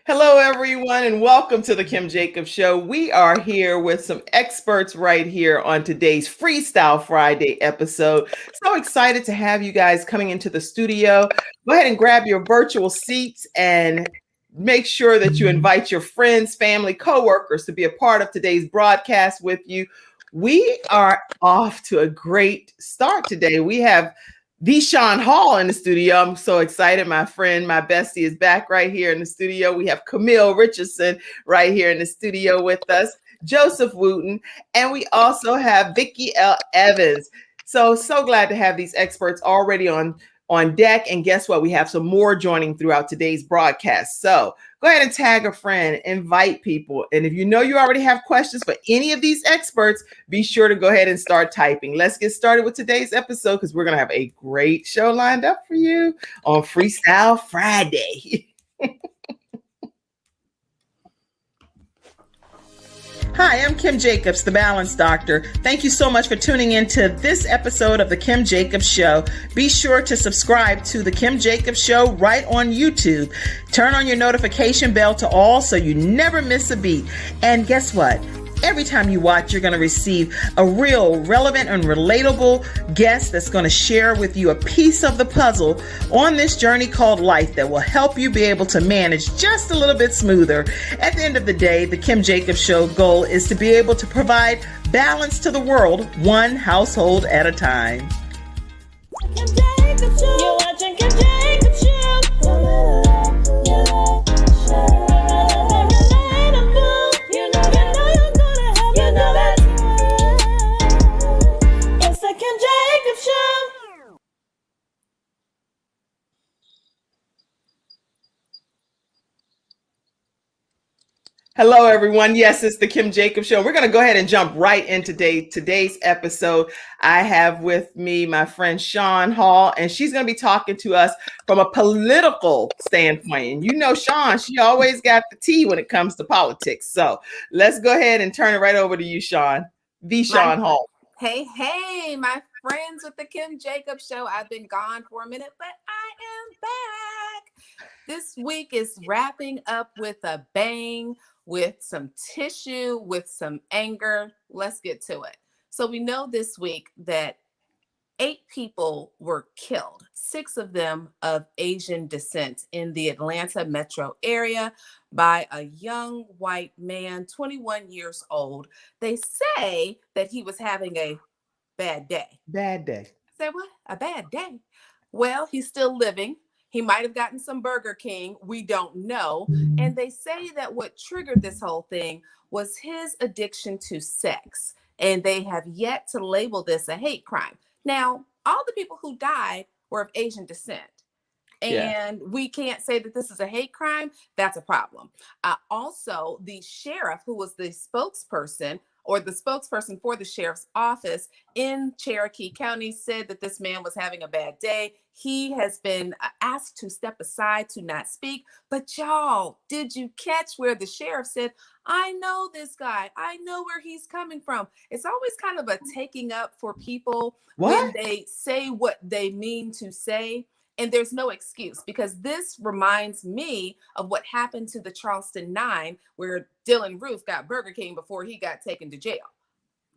Hello, everyone, and welcome to the Kim Jacobs Show. We are here with some experts right here on today's Freestyle Friday episode. So excited to have you guys coming into the studio. Go ahead and grab your virtual seats and make sure that you invite your friends, family, coworkers to be a part of today's broadcast with you. We are off to a great start today. We have the Shawn Hall in the studio. I'm so excited. My friend, my bestie is back right here in the studio. We have Kamille Richardson right here in the studio with us, Joseph Wooten, and we also have Vickie L Evans. So glad to have these experts already on deck. And guess what? We have some more joining throughout today's broadcast. So go ahead and tag a friend, invite people. And if you know you already have questions for any of these experts, be sure to go ahead and start typing. Let's get started with today's episode because we're going to have a great show lined up for you on Freestyle Friday. Hi, I'm Kim Jacobs, the Balance Doctor. Thank you so much for tuning in to this episode of the Kim Jacobs Show. Be sure to subscribe to the Kim Jacobs Show right on YouTube. Turn on your notification bell to all so you never miss a beat. And guess what? Every time you watch, you're going to receive a real relevant and relatable guest that's going to share with you a piece of the puzzle on this journey called life that will help you be able to manage just a little bit smoother. At the end of the day, the Kim Jacobs Show goal is to be able to provide balance to the world, one household at a time. Kim Jacobs Show. You're watching Kim Jacobs Show. Hello, everyone. Yes, it's the Kim Jacobs Show. We're going to go ahead and jump right into today's episode. I have with me my friend Shawn Hall, and she's going to be talking to us from a political standpoint. And you know, Shawn, she always got the tea when it comes to politics. So let's go ahead and turn it right over to you, Shawn. The Shawn Hall. Hey, my friends with the Kim Jacobs Show. I've been gone for a minute, but I am back. This week is wrapping up with a bang, with some tissue, with some anger. Let's get to it. So we know this week that 8 people were killed, 6 of them of Asian descent in the Atlanta metro area by a young white man, 21 years old. They say that he was having a bad day. Bad day. Say what? A bad day. Well, he's still living. He might have gotten some Burger King. We don't know. And they say that what triggered this whole thing was his addiction to sex. And they have yet to label this a hate crime. Now, all the people who died were of Asian descent. And we can't say that this is a hate crime. That's a problem. Also, the sheriff, who was the spokesperson for the sheriff's office in Cherokee County, said that this man was having a bad day. He has been asked to step aside to not speak. But y'all, did you catch where the sheriff said, I know this guy. I know where he's coming from. It's always kind of a taking up for people when they say what they mean to say. And there's no excuse, because this reminds me of what happened to the Charleston 9, where Dylan Roof got Burger King before he got taken to jail.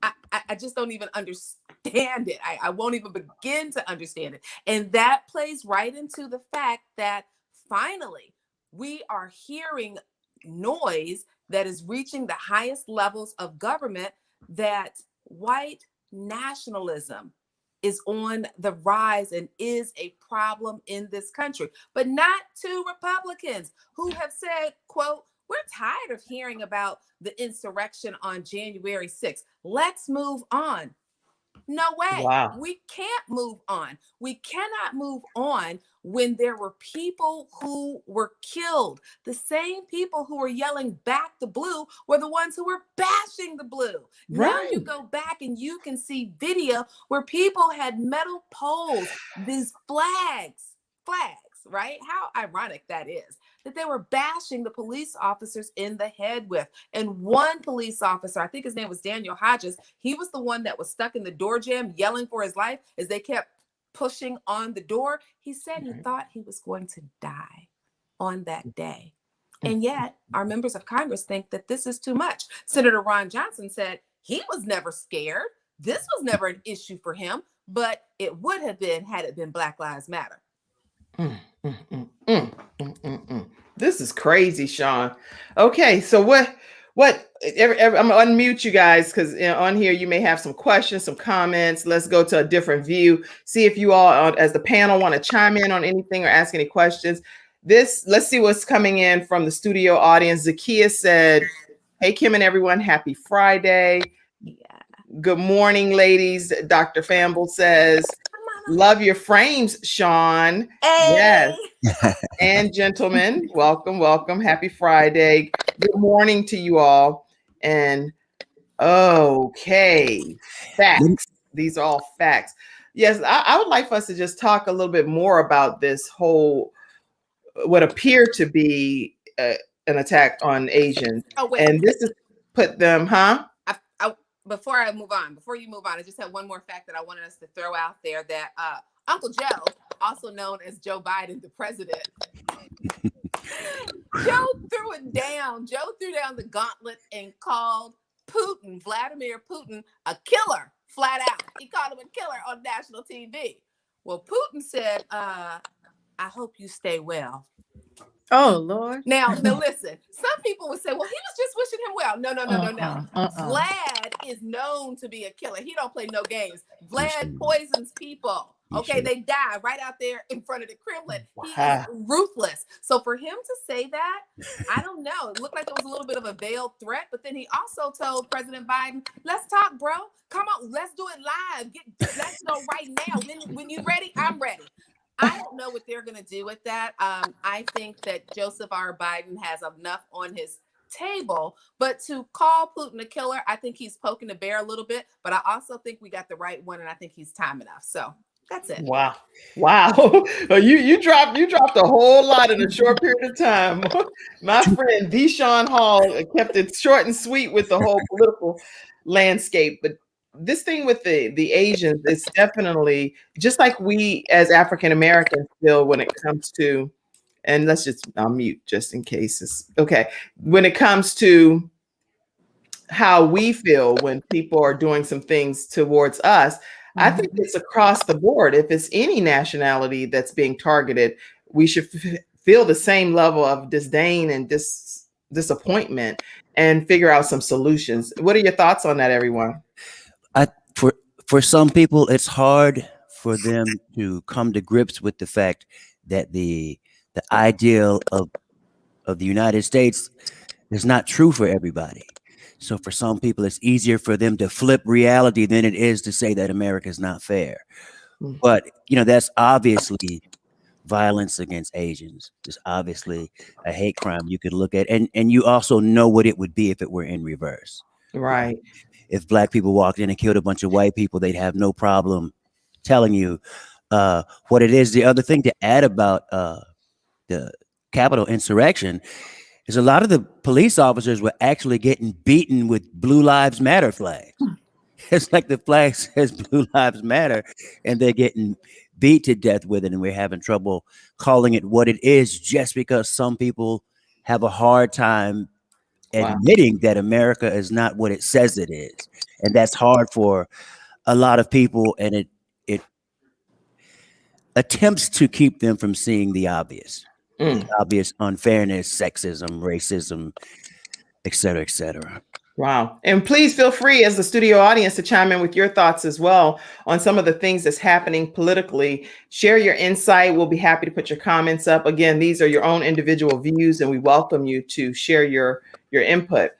I just don't even understand it. I won't even begin to understand it. And that plays right into the fact that finally we are hearing noise that is reaching the highest levels of government, that white nationalism is on the rise and is a problem in this country, but not to Republicans who have said, quote, we're tired of hearing about the insurrection on January 6th. Let's move on. No way. Wow. We can't move on. We cannot move on when there were people who were killed. The same people who were yelling back the blue were the ones who were bashing the blue. Right. Now you go back and you can see video where people had metal poles, these flags, right? How ironic that is, that they were bashing the police officers in the head with. And one police officer, I think his name was Daniel Hodges, he was the one that was stuck in the door jam yelling for his life as they kept pushing on the door. He said he thought he was going to die on that day. And yet our members of Congress think that this is too much. Senator Ron Johnson said he was never scared. This was never an issue for him, but it would have been had it been Black Lives Matter. This is crazy, Shawn. Okay, so what I'm gonna unmute you guys because on here you may have some questions, some comments. Let's go to a different view. See if you all, as the panel, want to chime in on anything or ask any questions. Let's see what's coming in from the studio audience. Zakia said, "Hey Kim and everyone, happy Friday." Yeah. Good morning, ladies. Dr. Famble says, "Love your frames, Shawn." Hey. Yes. And gentlemen, welcome, welcome. Happy Friday. Good morning to you all. And okay, facts. These are all facts. Yes, I would like for us to just talk a little bit more about this whole, what appeared to be an attack on Asians. Oh, wait. And this is put them, Before you move on, I just have one more fact that I wanted us to throw out there, that Uncle Joe, also known as Joe Biden, the president, Joe threw it down. Joe threw down the gauntlet and called Vladimir Putin, a killer, flat out. He called him a killer on national TV. Well, Putin said, I hope you stay well. Oh, Lord. Now listen, some people would say, well, he was just wishing him well. No. Vlad is known to be a killer. He don't play no games. Vlad poisons people. Okay, they die right out there in front of the Kremlin. He is ruthless. So for him to say that, I don't know. It looked like it was a little bit of a veiled threat, but then he also told President Biden, let's talk, bro. Come on, let's do it live. Let's go right now. When you're ready, I'm ready. I don't know what they're going to do with that. I think that Joseph R. Biden has enough on his table, but to call Putin a killer, I think he's poking the bear a little bit, but I also think we got the right one, and I think he's time enough. So that's it. Wow. You dropped a whole lot in a short period of time. My friend Shawn Hall kept it short and sweet with the whole political landscape, but this thing with the Asians is definitely just like we as African Americans feel when it comes to, and I'll mute just in case it's okay. When it comes to how we feel when people are doing some things towards us, I think it's across the board. If it's any nationality that's being targeted, we should feel the same level of disdain and disappointment and figure out some solutions. What are your thoughts on that, everyone? For some people, it's hard for them to come to grips with the fact that the ideal of the United States is not true for everybody. So for some people, it's easier for them to flip reality than it is to say that America is not fair. But, that's obviously violence against Asians. It's obviously a hate crime you could look at. And you also know what it would be if it were in reverse. Right. If Black people walked in and killed a bunch of white people, they'd have no problem telling you what it is. The other thing to add about the Capitol insurrection is a lot of the police officers were actually getting beaten with Blue Lives Matter flags. It's like the flag says Blue Lives Matter, and they're getting beat to death with it, and we're having trouble calling it what it is just because some people have a hard time admitting that America is not what it says it is. And that's hard for a lot of people, and it attempts to keep them from seeing the obvious. The obvious unfairness, sexism, racism, et cetera, et cetera. Wow. And please feel free as the studio audience to chime in with your thoughts as well on some of the things that's happening politically. Share your insight. We'll be happy to put your comments up. Again, these are your own individual views, and we welcome you to share your input.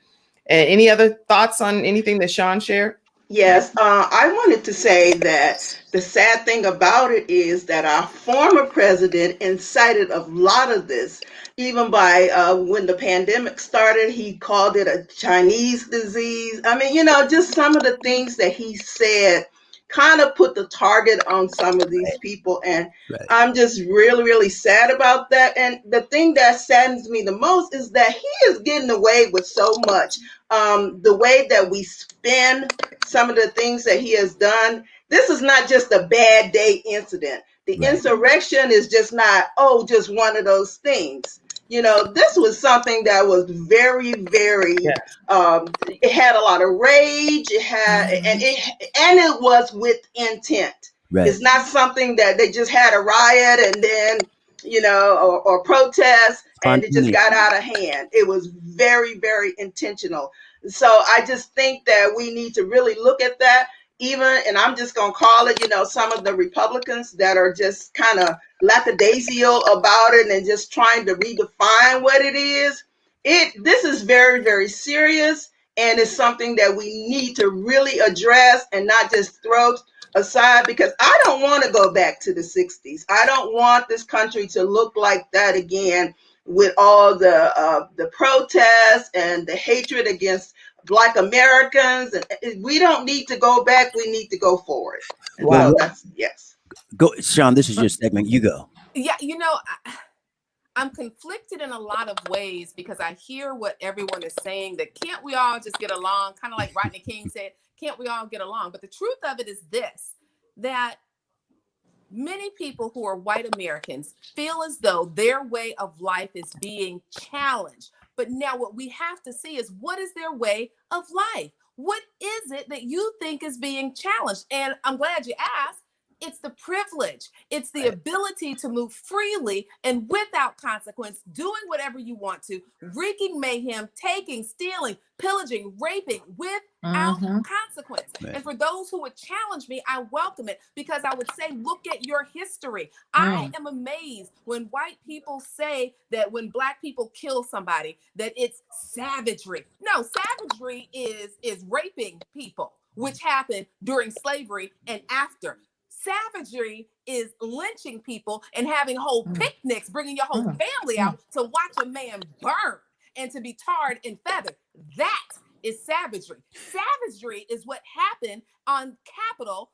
And any other thoughts on anything that Shawn shared? Yes, I wanted to say that the sad thing about it is that our former president incited a lot of this, even by when the pandemic started, he called it a Chinese disease. I mean, just some of the things that he said kind of put the target on some of these people. And I'm just really, really sad about that. And the thing that saddens me the most is that he is getting away with so much. The way that we spin some of the things that he has done. This is not just a bad day incident. The insurrection is just not, just one of those things. This was something that was very, very, Yes. it had a lot of rage. It had, and it was with intent. Right. It's not something that they just had a riot and then, or protest and it just Spontaneous. got out of hand. It was very, very intentional. So I just think that we need to really look at that. Even, and I'm just going to call it, some of the Republicans that are just kind of lackadaisical about it and just trying to redefine what it is. This is very, very serious, and it's something that we need to really address and not just throw aside, because I don't want to go back to the 60s. I don't want this country to look like that again, with all the protests and the hatred against Black Americans. And we don't need to go back. We need to go forward. And Wow. so that's, yes. Go, Shawn. This is your segment. You go. Yeah, I'm conflicted in a lot of ways because I hear what everyone is saying, that can't we all just get along? Kind of like Rodney King said, can't we all get along? But the truth of it is this, that many people who are white Americans feel as though their way of life is being challenged. But now what we have to see is, what is their way of life? What is it that you think is being challenged? And I'm glad you asked. It's the privilege. It's the ability to move freely and without consequence, doing whatever you want to, wreaking mayhem, taking, stealing, pillaging, raping without consequence. Right. And for those who would challenge me, I welcome it, because I would say, look at your history. I am amazed when white people say that when Black people kill somebody, that it's savagery. No, savagery is raping people, which happened during slavery and after. Savagery is lynching people and having whole picnics, bringing your whole family out to watch a man burn and to be tarred and feathered. That is savagery. Savagery is what happened on Capitol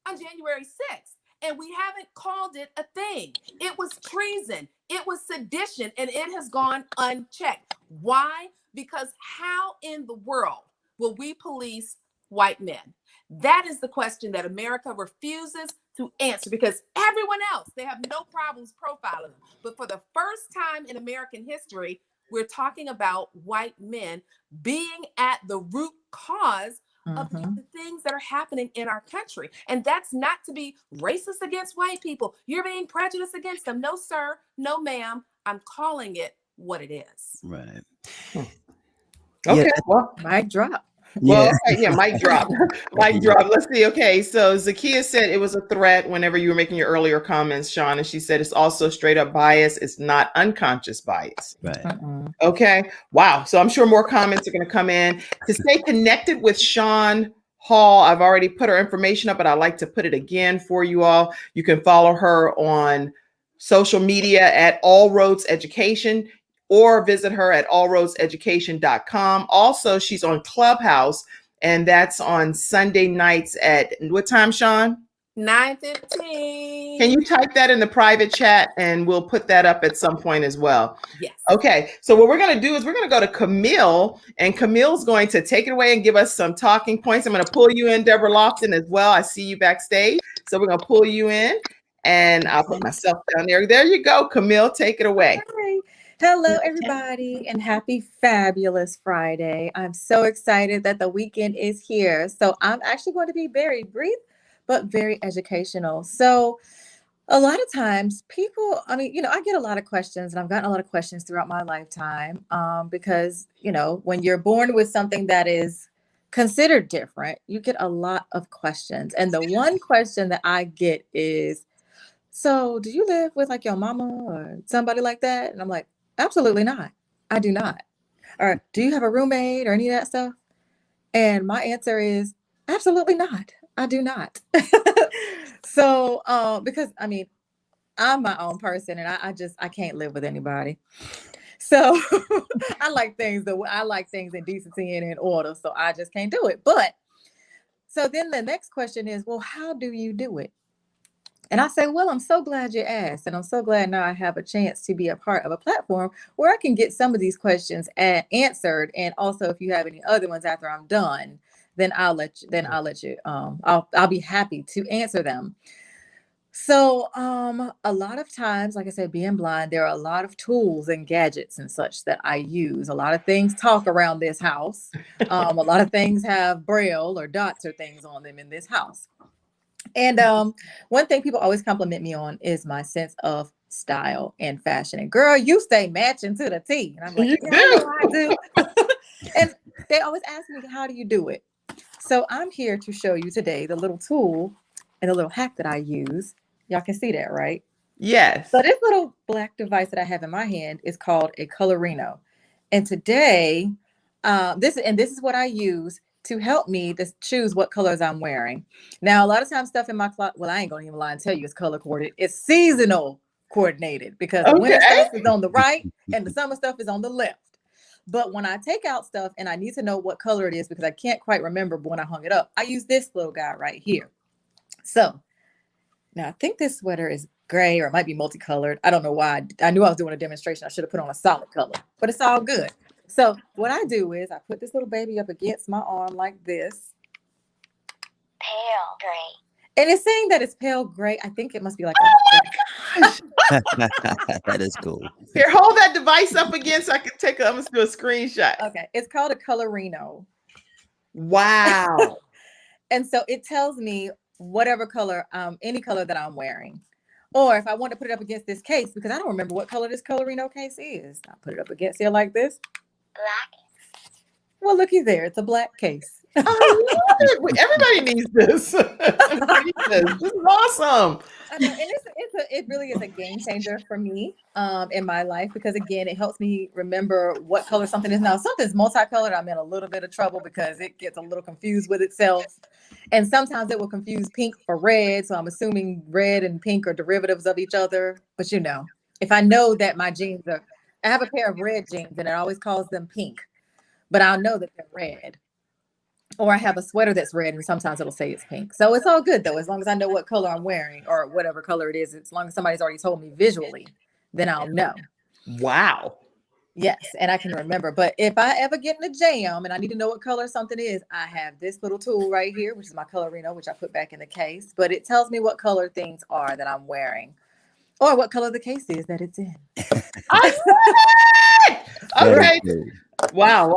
on January 6th. And we haven't called it a thing. It was treason. It was sedition, and it has gone unchecked. Why? Because how in the world will we police white men? That is the question that America refuses to answer, because everyone else, they have no problems profiling them. But for the first time in American history, we're talking about white men being at the root cause of the things that are happening in our country. And that's not to be racist against white people. You're being prejudiced against them. No, sir. No, ma'am. I'm calling it what it is. Right. Okay. Yeah. Well, Mic drop. well, Yeah. okay, yeah, mic drop. Mic drop. Let's see. Okay, so Zakiya said it was a threat whenever you were making your earlier comments, Shawn, and she said it's also straight up bias. It's not unconscious bias. Right. Okay. Wow. So I'm sure more comments are going to come in. To stay connected with Shawn Hall, I've already put her information up, but I'd like to put it again for you all. You can follow her on social media at All Roads Education, or visit her at allroadseducation.com. Also, she's on Clubhouse, and that's on Sunday nights at what time, Shawn? 9:15. Can you type that in the private chat, and we'll put that up at some point as well? Yes. Okay, so what we're going to do is we're going to go to Kamille, and Camille's going to take it away and give us some talking points. I'm going to pull you in, Deborah Lofton, as well. I see you backstage, so we're going to pull you in, and I'll put myself down there. There you go, Kamille, take it away. Hi. Hello, everybody, and happy fabulous Friday. I'm so excited that the weekend is here. So I'm actually going to be very brief, but very educational. So a lot of times people, I get a lot of questions, and I've gotten a lot of questions throughout my lifetime because, when you're born with something that is considered different, you get a lot of questions. And the one question that I get is, so do you live with like your mama or somebody like that? And I'm like, absolutely not. I do not. Or do you have a roommate or any of that stuff? And my answer is absolutely not. I do not. So, because I'm my own person, and I can't live with anybody. So I like things in decency and in order. So I just can't do it. But so then the next question is, well, how do you do it? And I say, well, I'm so glad you asked. And I'm so glad now I have a chance to be a part of a platform where I can get some of these questions answered. And also, if you have any other ones after I'm done, then I'll be happy to answer them. So, a lot of times, like I said, being blind, there are a lot of tools and gadgets and such that I use. A lot of things talk around this house. A lot of things have braille or dots or things on them in this house. And one thing people always compliment me on is my sense of style and fashion. And girl, you stay matching to the T. And I'm like, You yeah, I do. know I do. And they always ask me, how do you do it? So I'm here to show you today the little tool and the little hack that I use. Y'all can see that, right? Yes. So this little black device that I have in my hand is called a colorino. And today, this is what I use to help me to choose what colors I'm wearing. Now, a lot of times stuff in my closet, well, I ain't gonna even lie and tell you it's color coordinated. It's seasonal coordinated because the winter Okay. stuff is on the right and the summer stuff is on the left. But when I take out stuff and I need to know what color it is because I can't quite remember when I hung it up, I use this little guy right here. So now I think this sweater is gray or it might be multicolored. I don't know why. I knew I was doing a demonstration. I should have put on a solid color, but it's all good. So what I do is I put this little baby up against my arm like this. Pale gray. And it's saying that it's pale gray. I think it must be like Gosh. That is cool. Here, hold that device up again so I can I'm gonna do a screenshot. okay. It's called a colorino. Wow. And so it tells me whatever color, any color that I'm wearing. Or if I want to put it up against this case, because I don't remember what color this colorino case is. I put it up against here like this. Black. Well, looky there. It's a black case. I love it. Everybody needs this. This is awesome. I know, and it really is a game changer for me in my life because again, it helps me remember what color something is. Now, if something's multicolored, I'm in a little bit of trouble because it gets a little confused with itself. And sometimes it will confuse pink for red. So I'm assuming red and pink are derivatives of each other. But you know, if I know that my jeans I have a pair of red jeans and it always calls them pink, but I'll know that they're red. Or I have a sweater that's red and sometimes it'll say it's pink. So it's all good though, as long as I know what color I'm wearing or whatever color it is. As long as somebody's already told me visually, then I'll know. Wow. Yes, and I can remember. But if I ever get in a jam and I need to know what color something is, I have this little tool right here, which is my colorino, which I put back in the case. But it tells me what color things are that I'm wearing or what color the case is that it's in. I love it. Okay. Wow.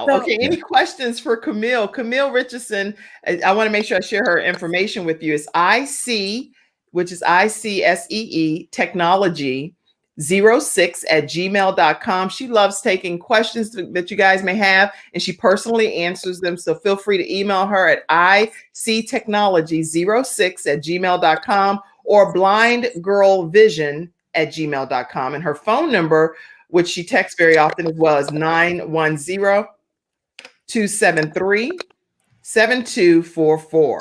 So- Okay, any questions for Kamille? Kamille Richardson, I want to make sure I share her information with you. It's IC, which is ICSEE technology 06@gmail.com. She loves taking questions that you guys may have, and she personally answers them. So feel free to email her at ictechnology06@gmail.com or blindgirlvision@gmail.com. And her phone number, which she texts very often as well, is 910-273-7244.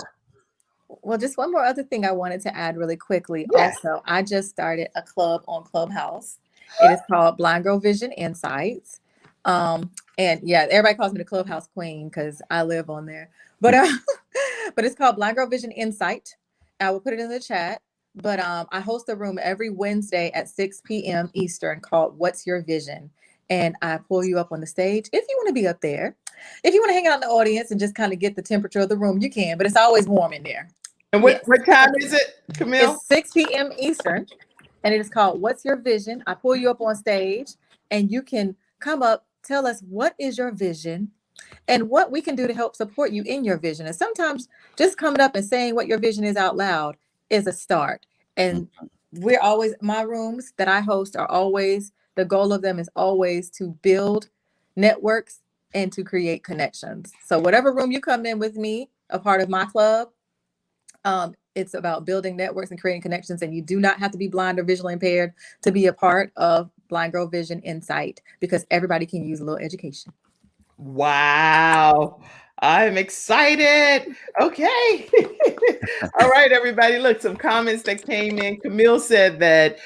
Well, just one more other thing I wanted to add really quickly. Yes. Also, I just started a club on Clubhouse. It is called Blind Girl Vision Insights. And yeah, everybody calls me the Clubhouse Queen because I live on there. But but it's called Blind Girl Vision Insight. I will put it in the chat. But I host a room every Wednesday at 6 p.m. Eastern called What's Your Vision? And I pull you up on the stage if you want to be up there. If you want to hang out in the audience and just kind of get the temperature of the room, you can, but it's always warm in there. And what, Yes. what time is it, Kamille? It's 6 p.m. Eastern, and it is called What's Your Vision? I pull you up on stage, and you can come up, tell us what is your vision and what we can do to help support you in your vision. And sometimes just coming up and saying what your vision is out loud is a start. And we're always, my rooms that I host are always, the goal of them is always to build networks and to create connections. So whatever room you come in with me, a part of my club, it's about building networks and creating connections. And you do not have to be blind or visually impaired to be a part of Blind Girl Vision Insight because everybody can use a little education. Wow. I'm excited. Okay. All right, everybody. Look, some comments that came in. Zakia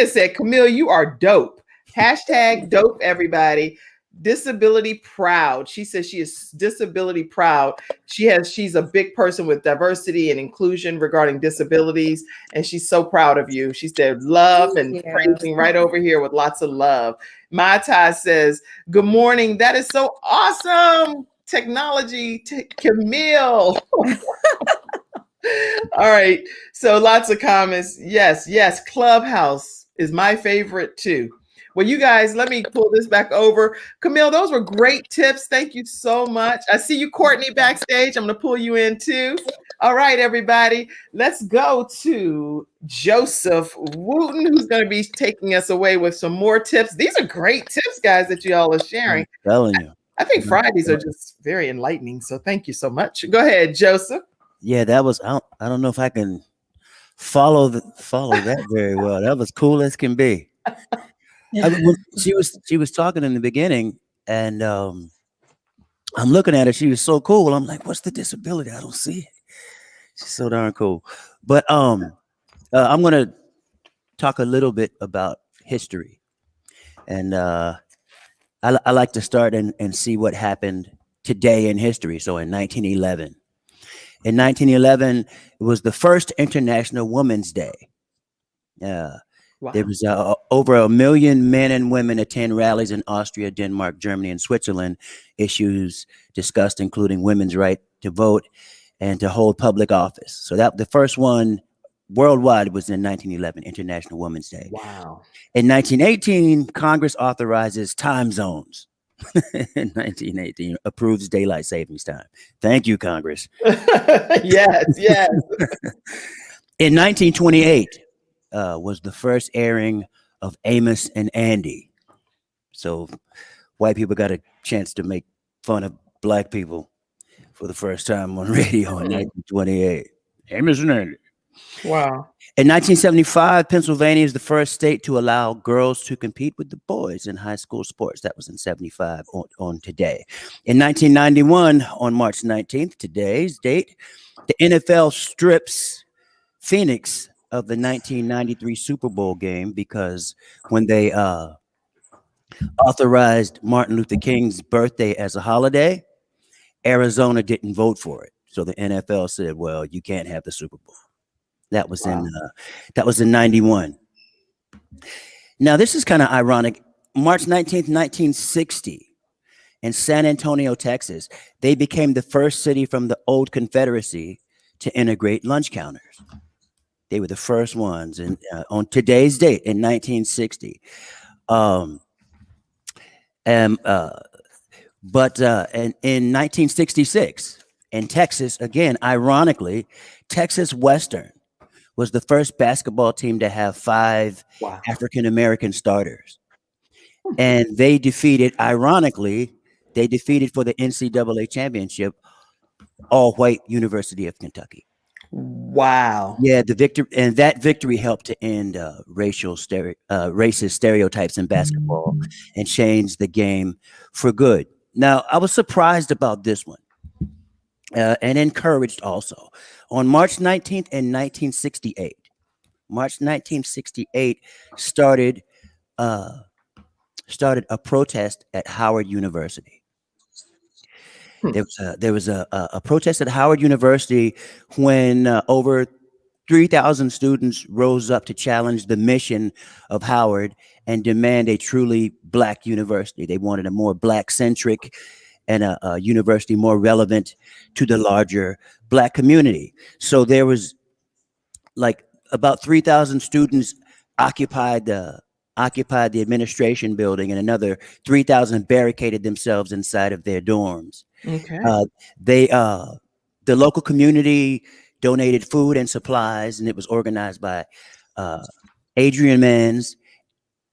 said, Kamille, you are dope. Hashtag dope, everybody. Disability proud. She says she is disability proud. She's a big person with diversity and inclusion regarding disabilities, and she's so proud of you. She said love and praising right over here with lots of love. Mata says, good morning. That is so awesome. Technology, Kamille. All right. So lots of comments. Yes, yes. Clubhouse is my favorite too. Well, you guys, let me pull this back over. Kamille, those were great tips. Thank you so much. I see you, Courtney, backstage. I'm going to pull you in too. All right, everybody. Let's go to Joseph Wooten, who's going to be taking us away with some more tips. These are great tips, guys, that you all are sharing. I'm telling you. I think Fridays are just very enlightening. So thank you so much. Go ahead, Joseph. Yeah, that was. I don't know if I can follow that very well. That was cool as can be. She was talking in the beginning, and I'm looking at her. She was so cool. I'm like, what's the disability? I don't see it. She's so darn cool. But I'm gonna talk a little bit about history, and I like to start and see what happened today in history. So in 1911. In 1911, it was the first International Women's Day. Wow. There was over 1 million men and women attend rallies in Austria, Denmark, Germany, and Switzerland. Issues discussed including women's right to vote and to hold public office. So that the first one worldwide was in 1911, International Women's Day. Wow. In 1918, Congress authorizes time zones. In 1918, approves daylight savings time. Thank you, Congress. Yes, yes. In 1928 was the first airing of Amos and Andy. So white people got a chance to make fun of black people for the first time on radio in 1928. Amos and Andy. Wow. In 1975, Pennsylvania is the first state to allow girls to compete with the boys in high school sports. That was in 75 on today. In 1991, on March 19th, today's date, the NFL strips Phoenix of the 1993 Super Bowl game because when they authorized Martin Luther King's birthday as a holiday, Arizona didn't vote for it. So the NFL said, well, you can't have the Super Bowl. That was in 91. Now, this is kind of ironic. March 19th, 1960, in San Antonio, Texas, they became the first city from the old Confederacy to integrate lunch counters. They were the first ones on today's date in 1960. But in 1966, in Texas, again, ironically, Texas Western was the first basketball team to have 5 African-American starters. And they defeated, ironically, for the NCAA championship, all-white University of Kentucky. Wow. Yeah, that victory helped to end racist stereotypes in basketball and change the game for good. Now, I was surprised about this one and encouraged also. On March 19th in 1968, March 1968 started a protest at Howard University. There was a protest at Howard University when over 3,000 students rose up to challenge the mission of Howard and demand a truly black university. They wanted a more black-centric and a university more relevant to the larger black community. So there was like about 3,000 students occupied the administration building, and another 3,000 barricaded themselves inside of their dorms. Okay. The local community donated food and supplies, and it was organized by Adrian Manns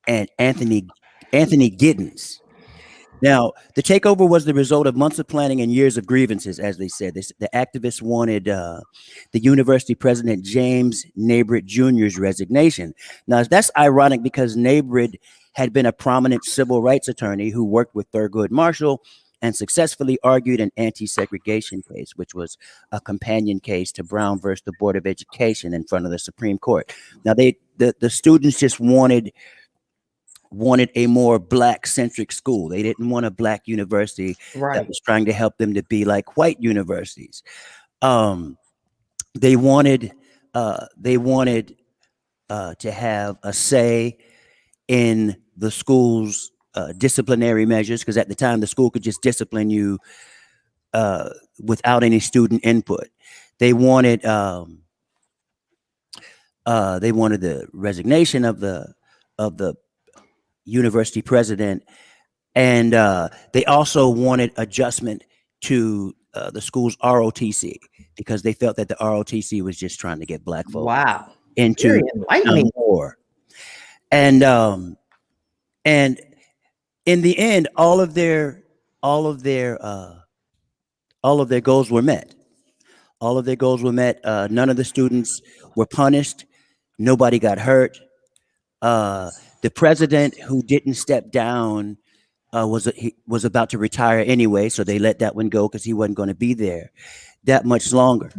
and Anthony Giddens. Now, the takeover was the result of months of planning and years of grievances, as they said. The activists wanted the university president, James Nabrit Jr.'s resignation. Now, that's ironic because Nabrit had been a prominent civil rights attorney who worked with Thurgood Marshall and successfully argued an anti-segregation case, which was a companion case to Brown versus the Board of Education in front of the Supreme Court. Now, the students just wanted a more black-centric school. They didn't want a black university that was trying to help them to be like white universities. They wanted to have a say in the school's disciplinary measures, because at the time the school could just discipline you without any student input. They wanted the resignation of the university president, and they also wanted adjustment to the school's ROTC because they felt that the ROTC was just trying to get black folk Wow. into Very enlightening. war. And in the end, all of their goals were met. All of their goals were met. None of the students were punished. Nobody got hurt. The president, who didn't step down, he was about to retire anyway, so they let that one go because he wasn't going to be there that much longer.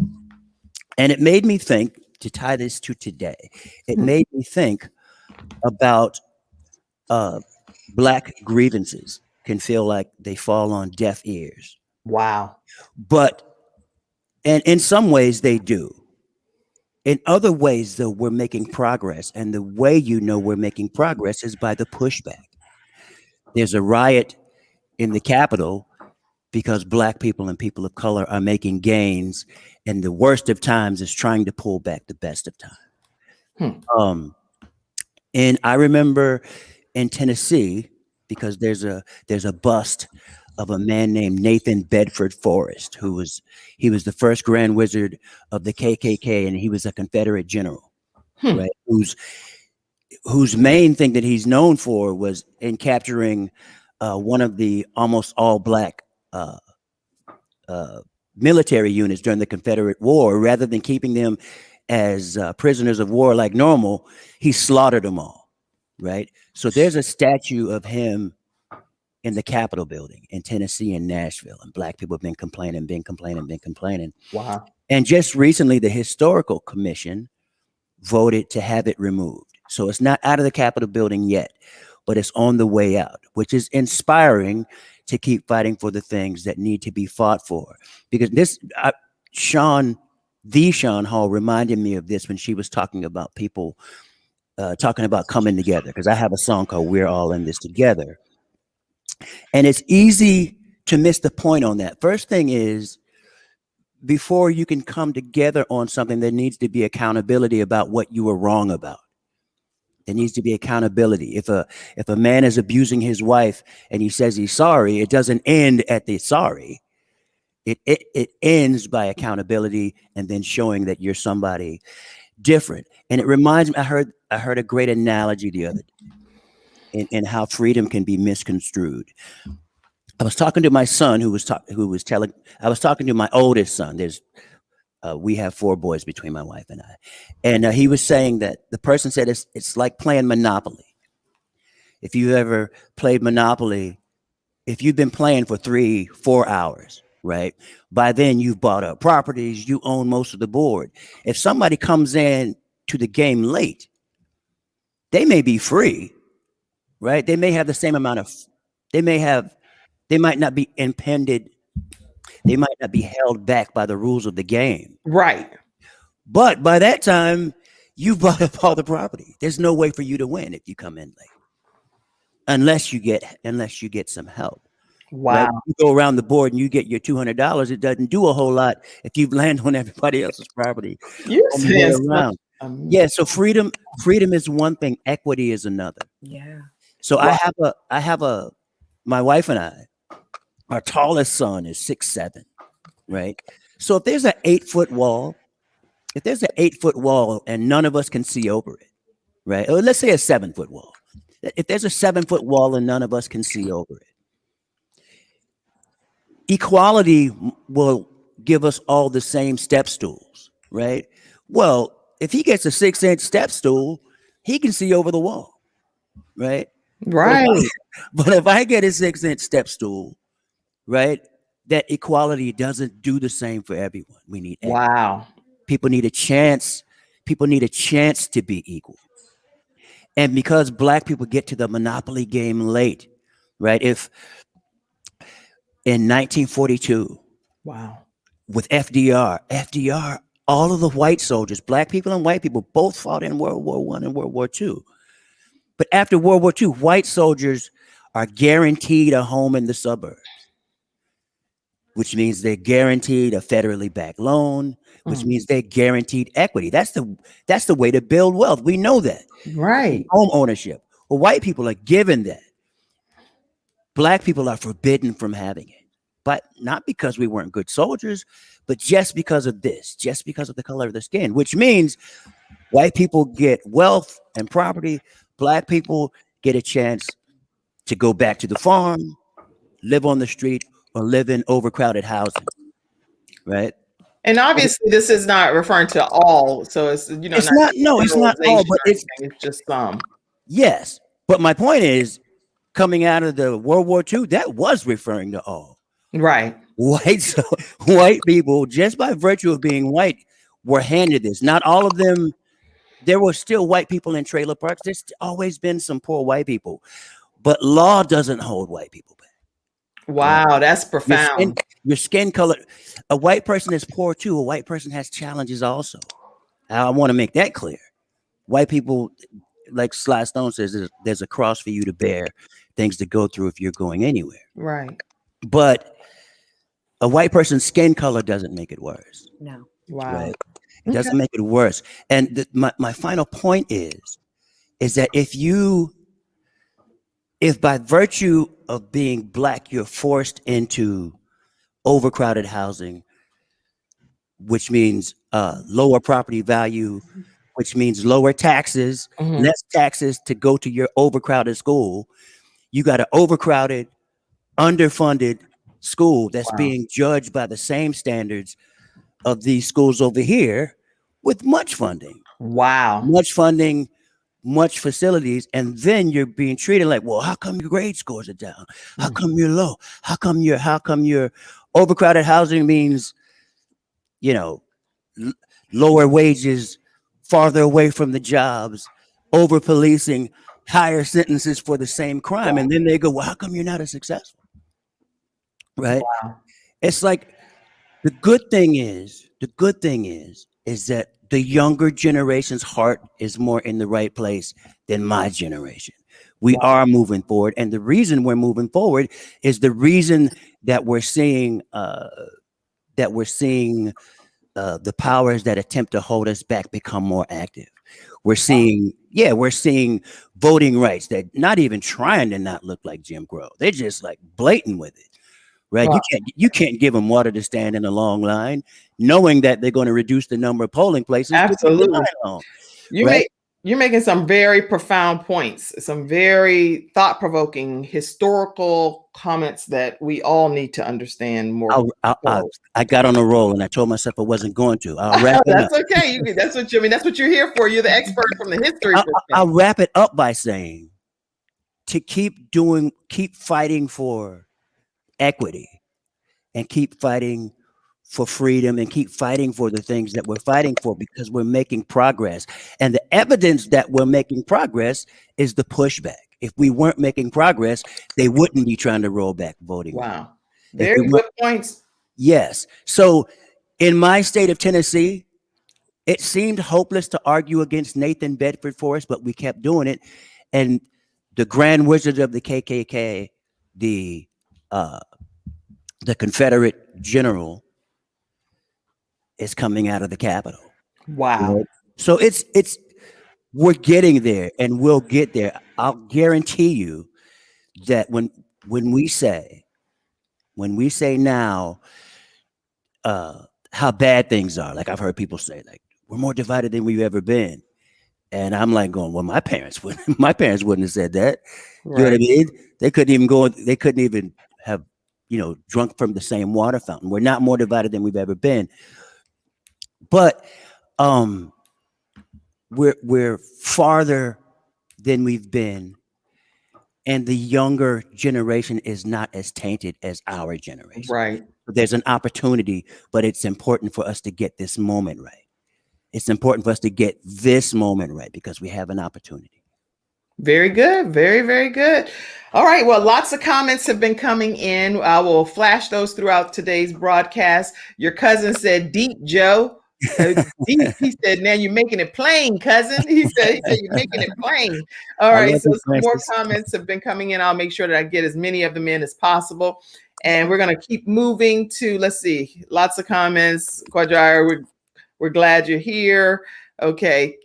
And it made me think, to tie this to today, it made me think about black grievances can feel like they fall on deaf ears. Wow. And in some ways they do. In other ways, though, we're making progress. And the way you know we're making progress is by the pushback. There's a riot in the Capitol because black people and people of color are making gains. And the worst of times is trying to pull back the best of time. And I remember in Tennessee, because there's a bust of a man named Nathan Bedford Forrest, he was the first Grand Wizard of the KKK, and he was a Confederate general, right? Whose main thing that he's known for was in capturing one of the almost all black military units during the Confederate War. Rather than keeping them as prisoners of war like normal, he slaughtered them all, right? So there's a statue of him in the Capitol building in Tennessee and Nashville, and black people have been complaining. Wow. And just recently, the Historical Commission voted to have it removed. So it's not out of the Capitol building yet, but it's on the way out, which is inspiring to keep fighting for the things that need to be fought for. Because Shawn Hall reminded me of this when she was talking about people talking about coming together, because I have a song called "We're All in This Together." And it's easy to miss the point on that. First thing is, before you can come together on something, there needs to be accountability about what you were wrong about. There needs to be accountability. If a man is abusing his wife and he says he's sorry, it doesn't end at the sorry. It ends by accountability and then showing that you're somebody different. And it reminds me, I heard a great analogy the other day in how freedom can be misconstrued. I was talking to my son I was talking to my oldest son. We have 4 boys between my wife and I. And he was saying that the person said it's like playing Monopoly. If you ever played Monopoly, if you've been playing for 3-4 hours, right? By then you've bought up properties, you own most of the board. If somebody comes in to the game late, they may be free, right? They may have the same amount of, they might not be impeded. They might not be held back by the rules of the game. Right. But by that time, you've bought up all the property. There's no way for you to win if you come in late. Unless you get some help. Wow. Right? You go around the board and you get your $200. It doesn't do a whole lot if you land on everybody else's property. You're on the way saying around. Yeah. So freedom is one thing. Equity is another. Yeah. So my wife and I, our tallest son is 6'7", right? So if there's an 8-foot wall, and none of us can see over it, right? Or let's say a 7-foot wall. If there's a 7-foot wall and none of us can see over it, equality will give us all the same step stools, right? Well, if he gets a 6-inch step stool, he can see over the wall, right? Right. But if I get a 6-inch step stool, right, that equality doesn't do the same for everyone. We need equity. Wow. People need a chance. People need a chance to be equal. And because black people get to the Monopoly game late, right? If in 1942, wow, with FDR, all of the white soldiers, black people and white people, both fought in World War I and World War II. But after World War II, white soldiers are guaranteed a home in the suburbs. which means they're guaranteed a federally backed loan, which means they're guaranteed equity. That's the way to build wealth. We know that. Right. Home ownership. Well, white people are given that. Black people are forbidden from having it, but not because we weren't good soldiers, but just because of this, just because of the color of the skin, which means white people get wealth and property. Black people get a chance to go back to the farm, live on the street, or live in overcrowded housing, right? And obviously, this is not referring to all. So it's, It's not, no, it's not all, but it's just some. Yes. But my point is, coming out of the World War II, that was referring to all. Right. White people, just by virtue of being white, were handed this. Not all of them. There were still white people in trailer parks. There's always been some poor white people, but law doesn't hold white people back. Wow, that's profound. Your skin color. A white person is poor too. A white person has challenges also. I want to make that clear. White people, like Sly Stone says, there's a cross for you to bear, things to go through if you're going anywhere. Right. But a white person's skin color doesn't make it worse. No. Wow. Right? It doesn't make it worse. And my final point is that if by virtue of being Black, you're forced into overcrowded housing, which means lower property value, which means lower taxes, less taxes to go to your overcrowded school. You got an overcrowded, underfunded school that's being judged by the same standards of these schools over here with much funding. Wow. Much funding, much facilities, and then you're being treated like, well, how come your grade scores are down? How come you're low? How come your overcrowded housing means, lower wages, farther away from the jobs, over policing, higher sentences for the same crime. And then they go, well, how come you're not as successful? Right? Wow. It's like the good thing is that the younger generation's heart is more in the right place than my generation. We are moving forward. And the reason we're moving forward is the reason that we're seeing the powers that attempt to hold us back become more active. We're seeing voting rights that not even trying to not look like Jim Crow. They're just like blatant with it. Right. Wow. You can't give them water to stand in a long line, knowing that they're going to reduce the number of polling places. Absolutely. You're making some very profound points, some very thought-provoking historical comments that we all need to understand more. I got on a roll and I told myself I wasn't going to. I'll wrap it up. That's okay. That's what you're here for. You're the expert from the history. I'll wrap it up by saying to keep fighting for equity and keep fighting for freedom and keep fighting for the things that we're fighting for, because we're making progress. And the evidence that we're making progress is the pushback. If we weren't making progress, they wouldn't be trying to roll back voting. Wow. Very good points. Yes. So in my state of Tennessee, it seemed hopeless to argue against Nathan Bedford Forrest, but we kept doing it. And the Grand Wizard of the KKK, the Confederate general, is coming out of the Capitol. Wow. Right? So we're getting there and we'll get there. I'll guarantee you that when we say now how bad things are, like I've heard people say, like, we're more divided than we've ever been. And I'm like going, well, my parents wouldn't have said that. Right. You know what I mean? They couldn't even have, drunk from the same water fountain. We're not more divided than we've ever been. But we're farther than we've been, and the younger generation is not as tainted as our generation. Right. There's an opportunity, but it's important for us to get this moment right. It's important for us to get this moment right because we have an opportunity. Very good. Very, very good. All right. Well, lots of comments have been coming in. I will flash those throughout today's broadcast. Your cousin said, "Deep, Joe." Deep. He said, "Now you're making it plain, cousin." He said you're making it plain. All right. So some more comments have been coming in. I'll make sure that I get as many of them in as possible. And we're going to keep moving to, let's see, lots of comments. Quadrire, we're glad you're here. Okay.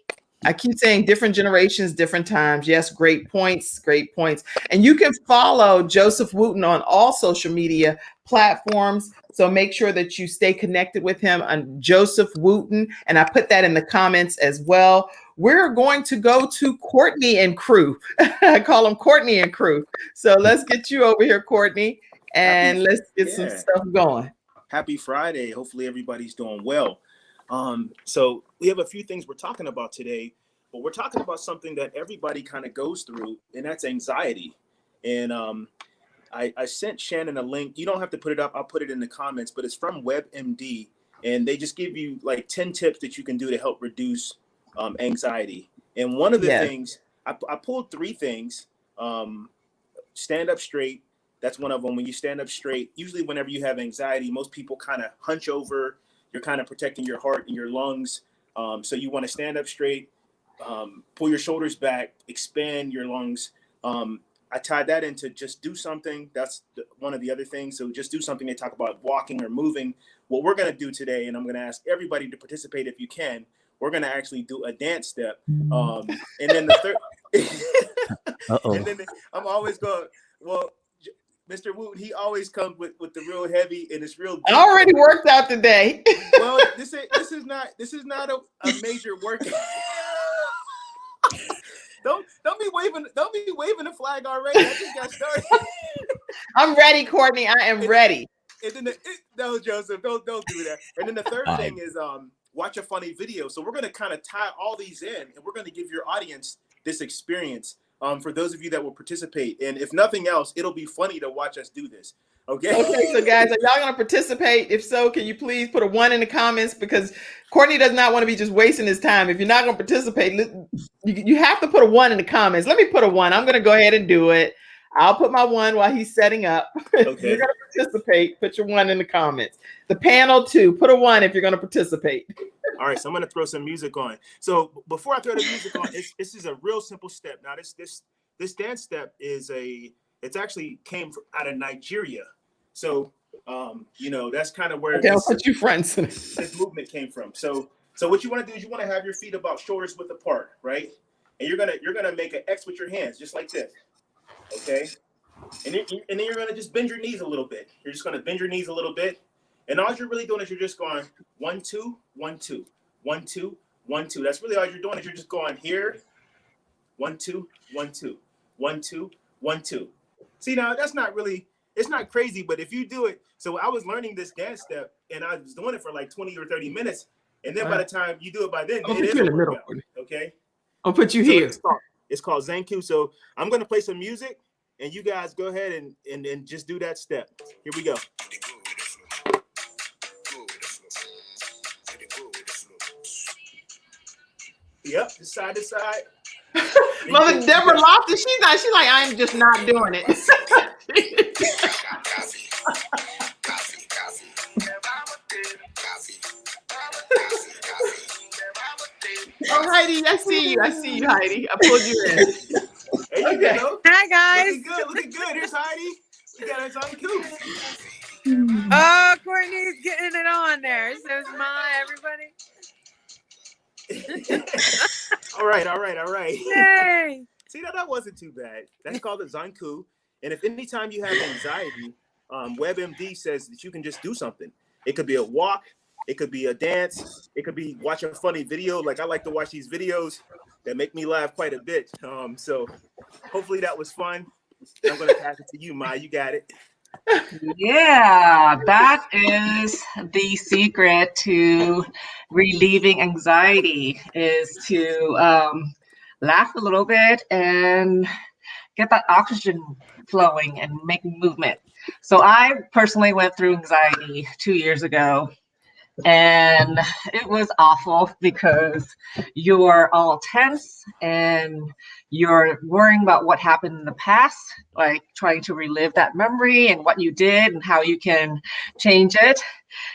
I keep saying different generations, different times. Yes, great points, great points. And you can follow Joseph Wooten on all social media platforms. So make sure that you stay connected with him on Joseph Wooten. And I put that in the comments as well. We're going to go to Courtney and crew. I call them Courtney and crew. So let's get you over here, Courtney, and let's get some stuff going. Happy Friday. Hopefully everybody's doing well. So we have a few things we're talking about today, but we're talking about something that everybody kind of goes through, and that's anxiety. And I sent Shannon a link. You don't have to put it up. I'll put it in the comments, but it's from WebMD, and they just give you like 10 tips that you can do to help reduce anxiety. And one of the things, I pulled 3 things. Stand up straight. That's one of them. When you stand up straight, usually whenever you have anxiety, most people kind of hunch over. You're kind of protecting your heart and your lungs. So you want to stand up straight, pull your shoulders back, expand your lungs. I tied that into just do something. That's one of the other things. So just do something. They talk about walking or moving. What we're going to do today, and I'm going to ask everybody to participate if you can, we're going to actually do a dance step. And then the third, and then I'm always going, well, Mr. Wooten, he always comes with the real heavy, and it's real deep. I already worked out today. Well, this is not a major workout. Don't be waving the flag already. I just got started. I'm ready, Courtney. I am ready. And then no, Joseph, don't do that. And then the third thing is watch a funny video. So we're gonna kind of tie all these in, and we're gonna give your audience this experience. For those of you that will participate, and if nothing else, it'll be funny to watch us do this. Okay. Okay. So guys, are y'all going to participate? If so, can you please put a 1 in the comments, because Courtney does not want to be just wasting his time. If you're not going to participate, you have to put a 1 in the comments. Let me put a 1. I'm going to go ahead and do it. I'll put my 1 while he's setting up. Okay. If you're going to participate, put your 1 in the comments. The panel too, put a 1 if you're going to participate. All right, so I'm going to throw some music on. So before I throw the music on, this is a real simple step. Now this dance step it's actually came out of Nigeria. So that's kind of where this movement came from. So what you want to do is you want to have your feet about shoulders width apart, right? And you're gonna make an X with your hands, just like this. Okay, and then you're gonna just bend your knees a little bit. You're just gonna bend your knees a little bit, and all you're really doing is you're just going 1 2 1 2 1 2 1 2. That's really all you're doing is you're just going here 1 2 1 2 1 2 1 2. See, now it's not crazy, but if you do it, so I was learning this dance step and I was doing it for like 20 or 30 minutes, and then by the time you do it by then, it is a workout. Okay, I'll put you here. It's called Zanku. So I'm going to play some music, and you guys go ahead and just do that step. Here we go. Yep, side to side. Mother Deborah Lofton, she's like, I'm just not doing it. Oh, Heidi, I see you, Heidi. I pulled you in. There you go. Hi, guys. Looking good. Here's Heidi. We got us on cue. Oh, Courtney's getting it on there. So everybody. All right. Yay. See, that wasn't too bad. That's called a Zanku. And if anytime you have anxiety, WebMD says that you can just do something. It could be a walk. It could be a dance. It could be watch a funny video. Like I like to watch these videos that make me laugh quite a bit. So hopefully that was fun. I'm going to pass it to you, Ma. You got it. Yeah, that is the secret to relieving anxiety, is to laugh a little bit and get that oxygen flowing and making movement. So I personally went through anxiety 2 years ago, and it was awful because you're all tense and you're worrying about what happened in the past, like trying to relive that memory and what you did and how you can change it.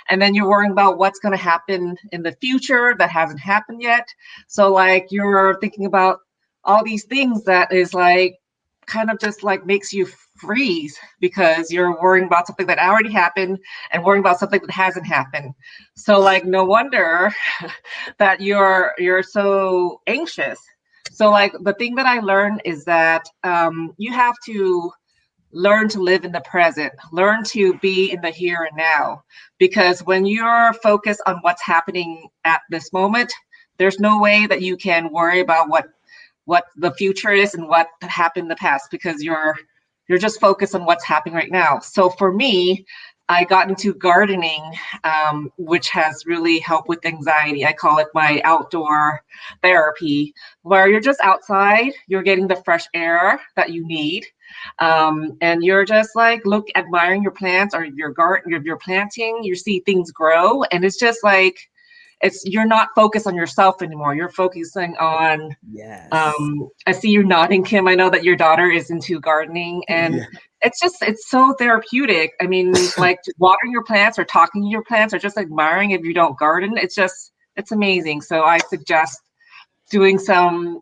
And then you're worrying about what's going to happen in the future that hasn't happened yet. So like you're thinking about all these things that is like kind of just like makes you freeze because you're worrying about something that already happened and worrying about something that hasn't happened. So like, no wonder that you're so anxious. So like, the thing that I learned is that you have to learn to live in the present, learn to be in the here and now, because when you're focused on what's happening at this moment, there's no way that you can worry about what the future is and what happened in the past, because you're just focused on what's happening right now. So for me, I got into gardening, which has really helped with anxiety. I call it my outdoor therapy, where you're just outside, you're getting the fresh air that you need, and you're just like admiring your plants or your garden. You're planting, you see things grow, and it's just like you're not focused on yourself anymore. You're focusing on. Yes. I see you nodding, Kim. I know that your daughter is into gardening, and Yeah. it's so therapeutic. I mean, like watering your plants or talking to your plants or just admiring if you don't garden. It's amazing. So I suggest doing some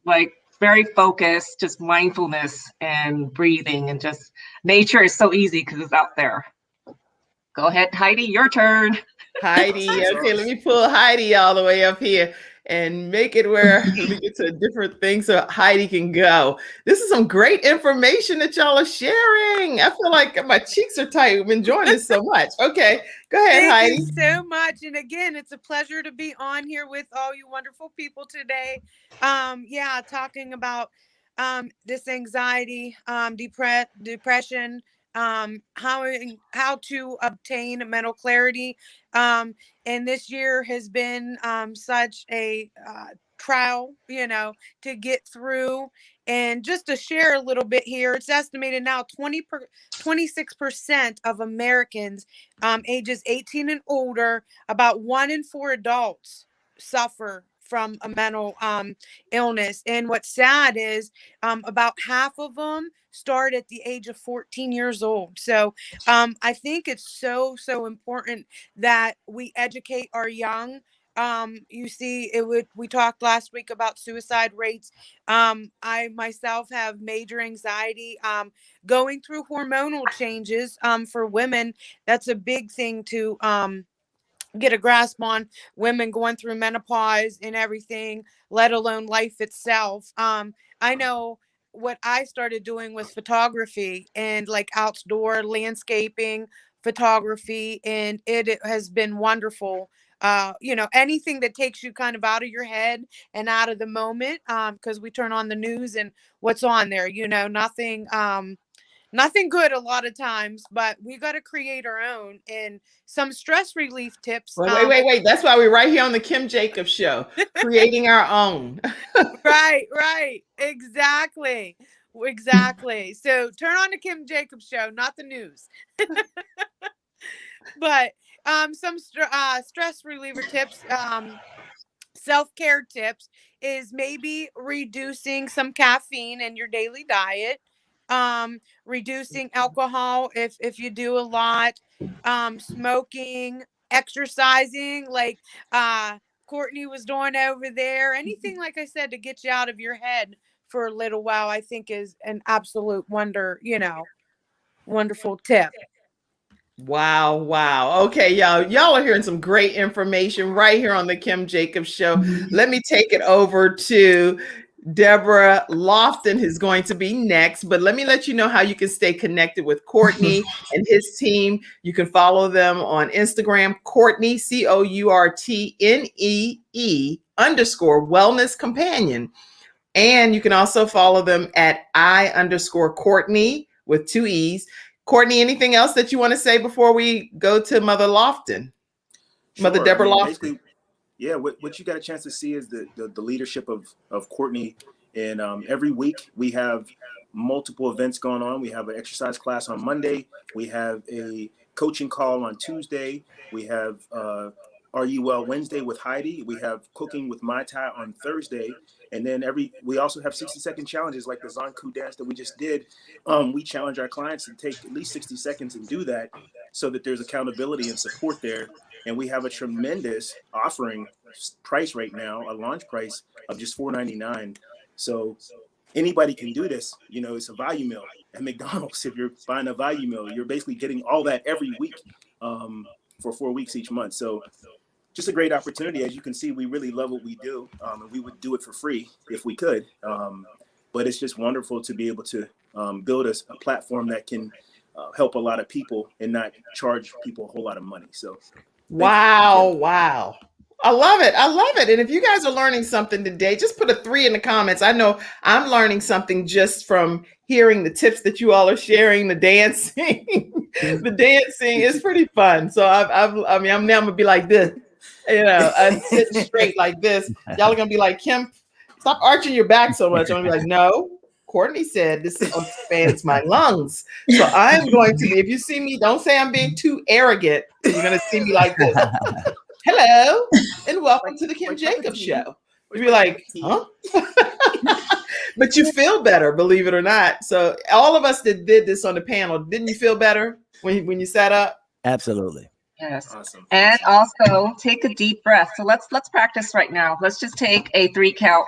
like very focused, just mindfulness and breathing, and just nature is so easy because it's out there. Go ahead, Heidi, your turn. Heidi. That's Okay, let awesome. me pull Heidi all the way up here and make it where we get to a different thing so Heidi can go. This is some great information that y'all are sharing. I feel like my cheeks are tight. I'm enjoying this so much. Okay, go ahead, Thank you Heidi. so much. And again, it's a pleasure to be on here with all you wonderful people today. Yeah, talking about this anxiety, depression, how to obtain mental clarity. And this year has been such a trial, to get through. And just to share a little bit here, it's estimated now 26% of Americans ages 18 and older, about 1 in 4 adults suffer from a mental illness. And what's sad is about half of them start at the age of 14 years old. So I think it's so important that we educate our young. You see, we talked last week about suicide rates. I myself have major anxiety. Going through hormonal changes for women, that's a big thing to get a grasp on, women going through menopause and everything, let alone life itself. I know what I started doing was photography and like outdoor landscaping photography, and it has been wonderful. Anything that takes you kind of out of your head and out of the moment, because we turn on the news and what's on there, nothing good a lot of times, but we got to create our own. And some stress relief tips. Wait. That's why we're right here on the Kim Jacobs Show, creating our own. Right. Exactly. So turn on the Kim Jacobs Show, not the news. But some stress reliever tips. Self-care tips is maybe reducing some caffeine in your daily diet, reducing alcohol if you do a lot, smoking, exercising like Courtney was doing over there. Anything, like I said, to get you out of your head for a little while, I think is an absolute wonderful tip. Wow. Okay, y'all are hearing some great information right here on the Kim Jacobs Show. Let me take it over to Deborah Lofton, who's going to be next. But let me let you know how you can stay connected with Courtney and his team. You can follow them on Instagram, Courtney, COURTNEE_wellness companion. And you can also follow them at I_Courtney with 2 E's. Courtney, anything else that you want to say before we go to Mother Lofton? Mother Sure. I Deborah mean, Lofton. basically, yeah, what you got a chance to see is the leadership of Courtney. And every week we have multiple events going on. We have an exercise class on Monday. We have a coaching call on Tuesday. We have Are You Well Wednesday with Heidi. We have cooking with Mai Tai on Thursday. And then we also have 60-second challenges like the Zanku dance that we just did. We challenge our clients to take at least 60 seconds and do that so that there's accountability and support there. And we have a tremendous offering price right now, a launch price of just $4.99. So anybody can do this. You know, it's a value meal at McDonald's. If you're buying a value meal, you're basically getting all that every week for 4 weeks each month. So just a great opportunity. As you can see, we really love what we do, and we would do it for free if we could. But it's just wonderful to be able to build a platform that can help a lot of people and not charge people a whole lot of money. So wow. I love it. I love it. And if you guys are learning something today, just put a 3 in the comments. I know I'm learning something just from hearing the tips that you all are sharing, the dancing. The dancing is pretty fun. So I'm now gonna be like this, I'm sitting straight like this. Y'all are gonna be like, Kim, stop arching your back so much. I'm gonna be like, no. Courtney said this expands my lungs. So I'm going to be, if you see me, don't say I'm being too arrogant. You're gonna see me like this. Hello, and welcome to the Kim Jacobs Show. You'll be like, huh? But you feel better, believe it or not. So all of us that did this on the panel, didn't you feel better when you sat up? Absolutely. Yes. awesome. And also take a deep breath. So let's practice right now. Let's just take a 3 count.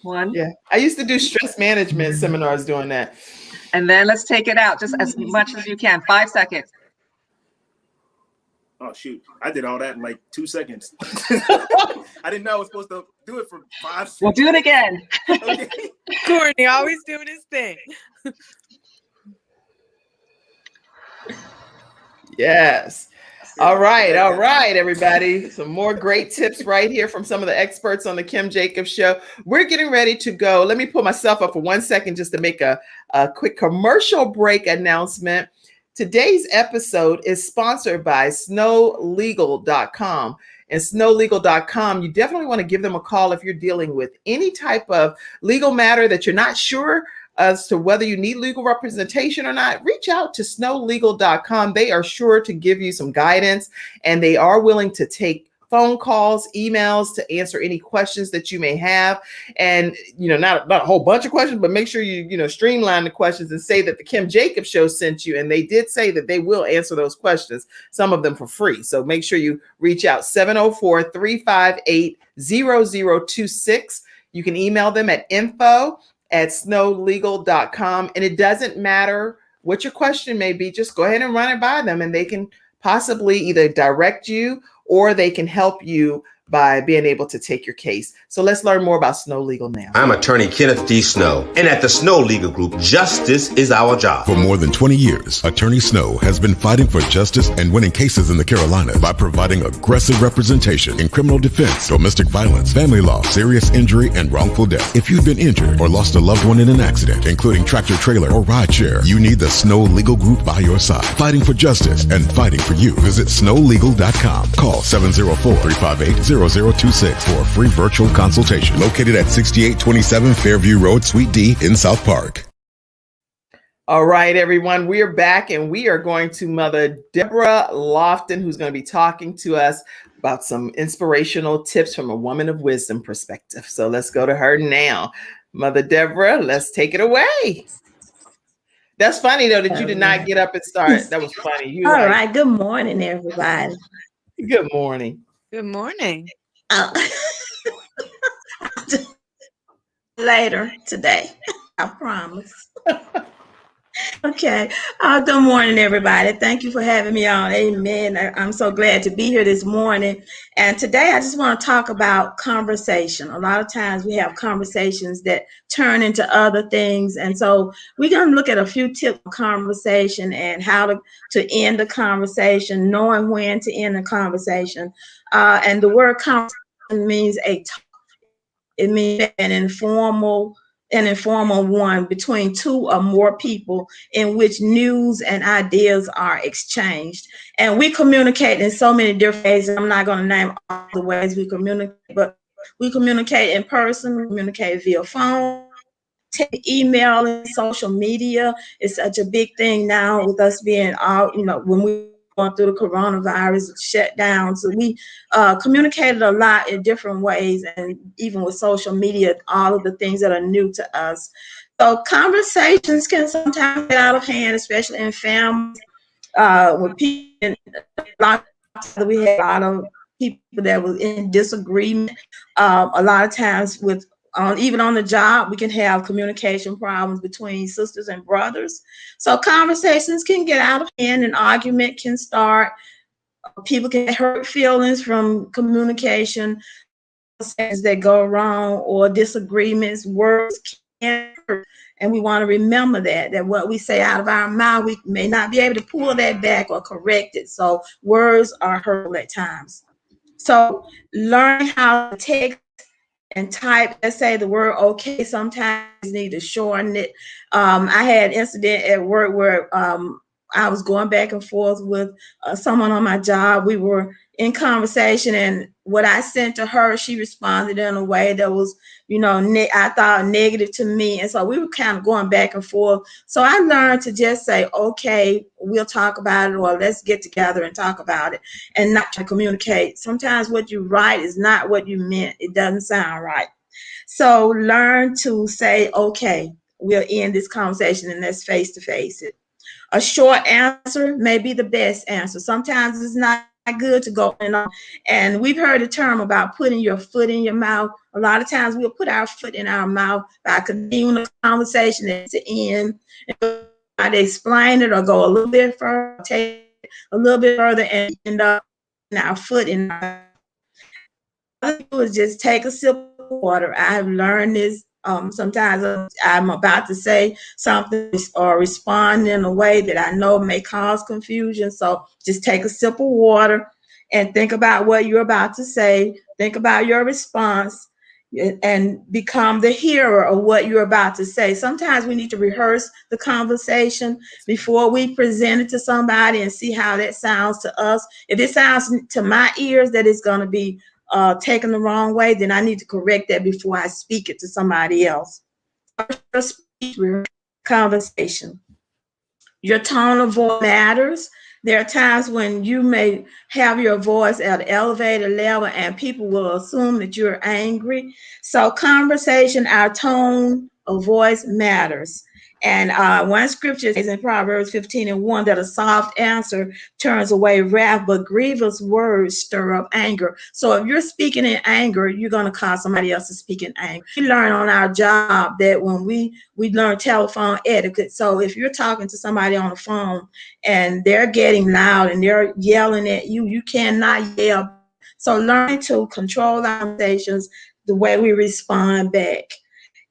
1. Yeah, I used to do stress management seminars doing that. And then let's take it out just as much as you can. 5 seconds. Oh shoot! I did all that in like 2 seconds. I didn't know I was supposed to do it for 5 seconds. We'll do it again. Okay. Courtney always doing his thing. Yes. All right, everybody. Some more great tips right here from some of the experts on the Kim Jacobs Show. We're getting ready to go. Let me pull myself up for 1 second just to make a quick commercial break announcement. Today's episode is sponsored by snowlegal.com. And snowlegal.com, you definitely want to give them a call if you're dealing with any type of legal matter that you're not sure as to whether you need legal representation or not. Reach out to snowlegal.com. They are sure to give you some guidance, and they are willing to take phone calls, emails to answer any questions that you may have. And, not a whole bunch of questions, but make sure you streamline the questions and say that the Kim Jacobs Show sent you. And they did say that they will answer those questions, some of them for free. So make sure you reach out 704-358-0026. You can email them at info@snowlegal.com. And it doesn't matter what your question may be, just go ahead and run it by them, and they can possibly either direct you or they can help you by being able to take your case. So let's learn more about Snow Legal now. I'm attorney Kenneth D. Snow, and at the Snow Legal Group, justice is our job. For more than 20 years, Attorney Snow has been fighting for justice and winning cases in the Carolinas by providing aggressive representation in criminal defense, domestic violence, family law, serious injury, and wrongful death. If you've been injured or lost a loved one in an accident, including tractor trailer or rideshare, you need the Snow Legal Group by your side, fighting for justice and fighting for you. Visit snowlegal.com. Call 704-358-0026 for a free virtual consultation. Located at 6827 Fairview Road, Suite D in South Park. All right, everyone, we're back, and we are going to Mother Deborah Lofton, who's going to be talking to us about some inspirational tips from a woman of wisdom perspective. So let's go to her now. Mother Deborah, let's take it away. That's funny, though, that you did not get up and start. That was funny. All right. Good morning, everybody. Good morning. Good morning. Later today, I promise. Okay. Good morning, everybody. Thank you for having me on. Amen. I'm so glad to be here this morning. And today I just want to talk about conversation. A lot of times we have conversations that turn into other things. And so we're going to look at a few tips of conversation and how to end the conversation, knowing when to end the conversation. And the word conversation means a talk. It means an informal one between two or more people in which news and ideas are exchanged. And we communicate in so many different ways. I'm not going to name all the ways we communicate, but we communicate in person, we communicate via phone, email, and social media. It's such a big thing now with us being all, when we going through the coronavirus shutdown. So we communicated a lot in different ways, and even with social media, all of the things that are new to us. So conversations can sometimes get out of hand, especially in families. With people, we had a lot of people that was in disagreement. A lot of times with even on the job, we can have communication problems between sisters and brothers. So conversations can get out of hand, and argument can start. People can hurt feelings from communication that go wrong, or disagreements. Words can hurt, and we want to remember that what we say out of our mouth, we may not be able to pull that back or correct it. So words are hurtful at times. So learn how to text and type. Let's say the word okay, sometimes you need to shorten it. I had an incident at work where I was going back and forth with someone on my job. We were in conversation, and what I sent to her, she responded in a way that was, I thought negative to me. And so we were kind of going back and forth. So I learned to just say, okay, we'll talk about it, or let's get together and talk about it, and not try to communicate. Sometimes what you write is not what you meant. It doesn't sound right. So learn to say, okay, we'll end this conversation and let's face to face it. A short answer may be the best answer. Sometimes it's not good to go on. And we've heard the term about putting your foot in your mouth. A lot of times we'll put our foot in our mouth by continuing the conversation at the end, and try to explain it or go a little bit further, take it a little bit further, and end up putting our foot in our mouth. All I do is just take a sip of water. I have learned this. Sometimes I'm about to say something or respond in a way that I know may cause confusion. So just take a sip of water and think about what you're about to say. Think about your response and become the hearer of what you're about to say. Sometimes we need to rehearse the conversation before we present it to somebody and see how that sounds to us. If it sounds to my ears that it's going to be taken the wrong way, then I need to correct that before I speak it to somebody else. Conversation. Your tone of voice matters. There are times when you may have your voice at an elevated level and people will assume that you're angry. So conversation, our tone of voice matters. And one scripture is in Proverbs 15:1 that a soft answer turns away wrath, but grievous words stir up anger. So if you're speaking in anger, you're going to cause somebody else to speak in anger. We learn on our job that when we learn telephone etiquette. So if you're talking to somebody on the phone and they're getting loud and they're yelling at you, you cannot yell. So learn to control our conversations, the way we respond back.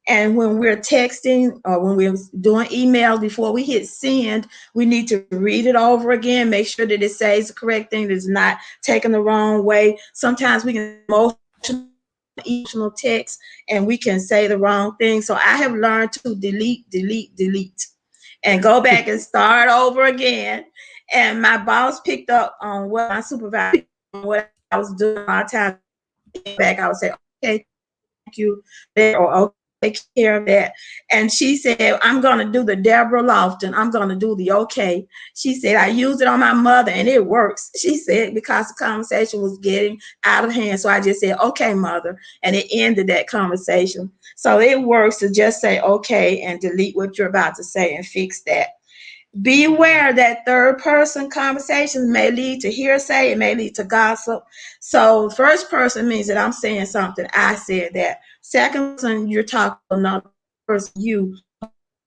And when we're texting or when we're doing emails, before we hit send, we need to read it over again, make sure that it says the correct thing, that it's not taken the wrong way. Sometimes we can emotional text and we can say the wrong thing. So I have learned to delete, and go back and start over again. And my boss picked up on what my supervisor, what I was doing a lot of times. Back, I would say, okay, thank you, or okay, take care of that. And she said, I'm going to do the Deborah Lofton. I'm going to do the okay. She said, I used it on my mother and it works. She said, because the conversation was getting out of hand. So I just said, okay, mother. And it ended that conversation. So it works to just say, okay, and delete what you're about to say and fix that. Be aware that third person conversations may lead to hearsay. It may lead to gossip. So first person means that I'm saying something. I said that. Second person, you're talking to another person, you.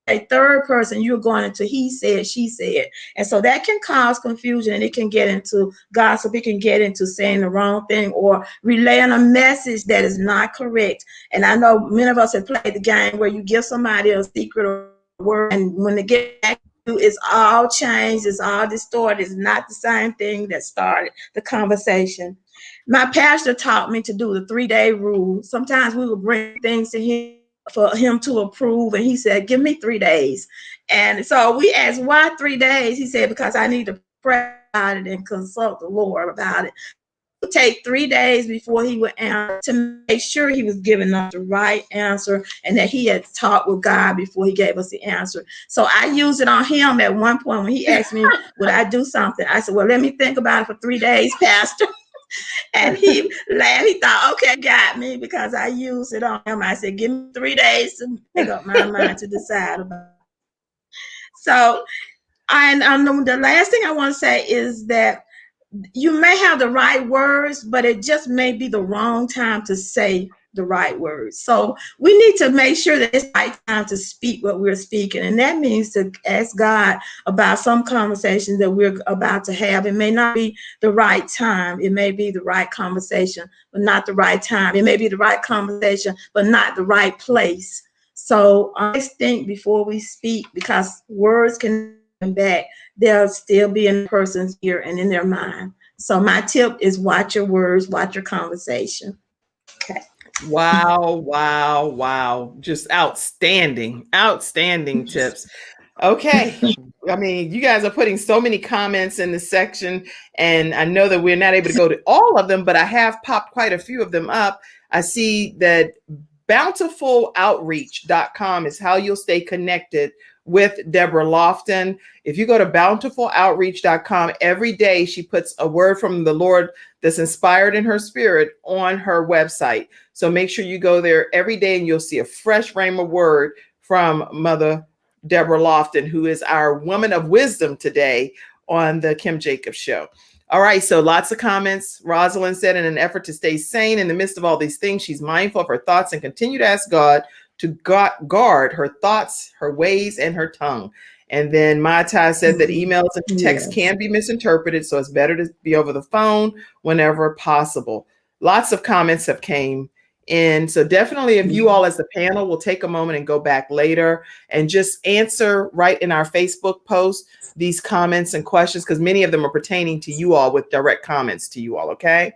A third person, you're going into he said, she said. And so that can cause confusion, and it can get into gossip. It can get into saying the wrong thing or relaying a message that is not correct. And I know many of us have played the game where you give somebody a secret or word, and when they get back, it's all changed, it's all distorted, it's not the same thing that started the conversation. My pastor taught me to do the 3-day rule. Sometimes we would bring things to him for him to approve, and he said, give me 3 days. And so we asked, why 3 days? He said, because I need to pray about it and consult the Lord about it. It would take 3 days before he would answer to make sure he was giving us the right answer and that he had talked with God before he gave us the answer. So I used it on him at one point when he asked me, would I do something? I said, well, let me think about it for 3 days, Pastor. And he laughed. He thought, okay, got me, because I used it on him. I said, give me 3 days to make up my mind to decide about it. So, and the last thing I want to say is that you may have the right words, but it just may be the wrong time to say the right words. So we need to make sure that it's the right time to speak what we're speaking. And that means to ask God about some conversations that we're about to have. It may not be the right time. It may be the right conversation, but not the right time. It may be the right conversation, but not the right place. So I think before we speak, because words can come back, they'll still be in the person's ear and in their mind. So my tip is watch your words, watch your conversation. Okay. Wow, wow, wow. Just outstanding, outstanding tips. Okay. I mean, you guys are putting so many comments in this section, and I know that we're not able to go to all of them, but I have popped quite a few of them up. I see that bountifuloutreach.com is how you'll stay connected with Deborah Lofton. If you go to bountifuloutreach.com, every day she puts a word from the Lord that's inspired in her spirit on her website. So make sure you go there every day and you'll see a fresh rhema word from Mother Deborah Lofton, who is our woman of wisdom today on the Kim Jacobs Show. All right, so lots of comments. Rosalind said, in an effort to stay sane in the midst of all these things, she's mindful of her thoughts and continue to ask God to guard her thoughts, her ways, and her tongue. And then Mata said that emails and texts can be misinterpreted, so it's better to be over the phone whenever possible. Lots of comments have came in. So definitely, if you all as the panel will take a moment and go back later and just answer right in our Facebook post these comments and questions, because many of them are pertaining to you all with direct comments to you all. Okay.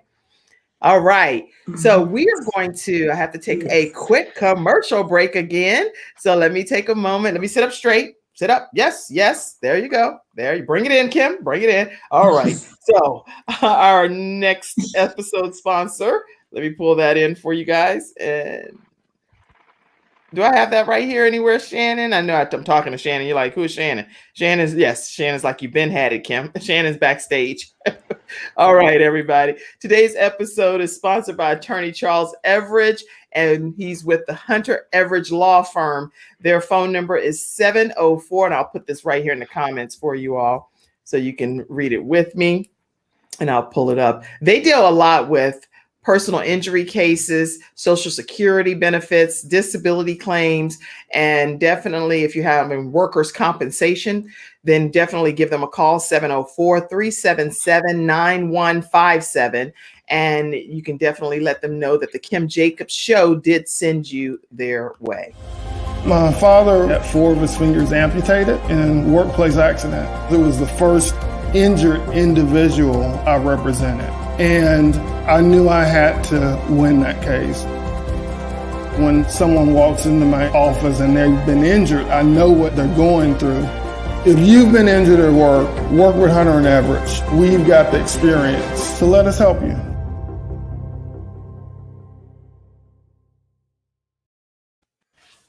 All right. So we are going to, I have to take a quick commercial break again. So let me take a moment. Let me sit up straight. Sit up. Yes. Yes. There you go. There you bring it in, Kim. Bring it in. All right. So our next episode sponsor, let me pull that in for you guys. And do I have that right here anywhere, Shannon? I know I'm talking to Shannon. You're like, who is Shannon? Shannon's like, you've been had it, Kim. Shannon's backstage. All right, everybody. Today's episode is sponsored by attorney Charles Everidge, and he's with the Hunter Everidge Law Firm. Their phone number is 704, and I'll put this right here in the comments for you all so you can read it with me, and I'll pull it up. They deal a lot with personal injury cases, Social Security benefits, disability claims, and definitely if you have workers' compensation, then definitely give them a call, 704-377-9157. And you can definitely let them know that the Kim Jacobs Show did send you their way. My father had 4 of his fingers amputated in a workplace accident. It was the first injured individual I represented. And I knew I had to win that case. When someone walks into my office and they've been injured, I know what they're going through. If you've been injured at work with Hunter and Everidge. We've got the experience, so let us help you.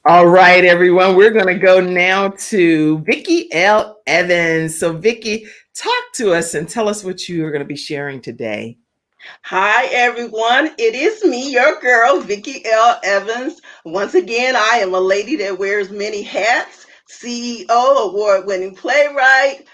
All right, everyone, we're going to go now to Vickie L Evans. So Vickie, talk to us and tell us what you are going to be sharing today. Hi, everyone. It is me, your girl, Vickie L Evans. Once again, I am a lady that wears many hats. CEO, award-winning playwright,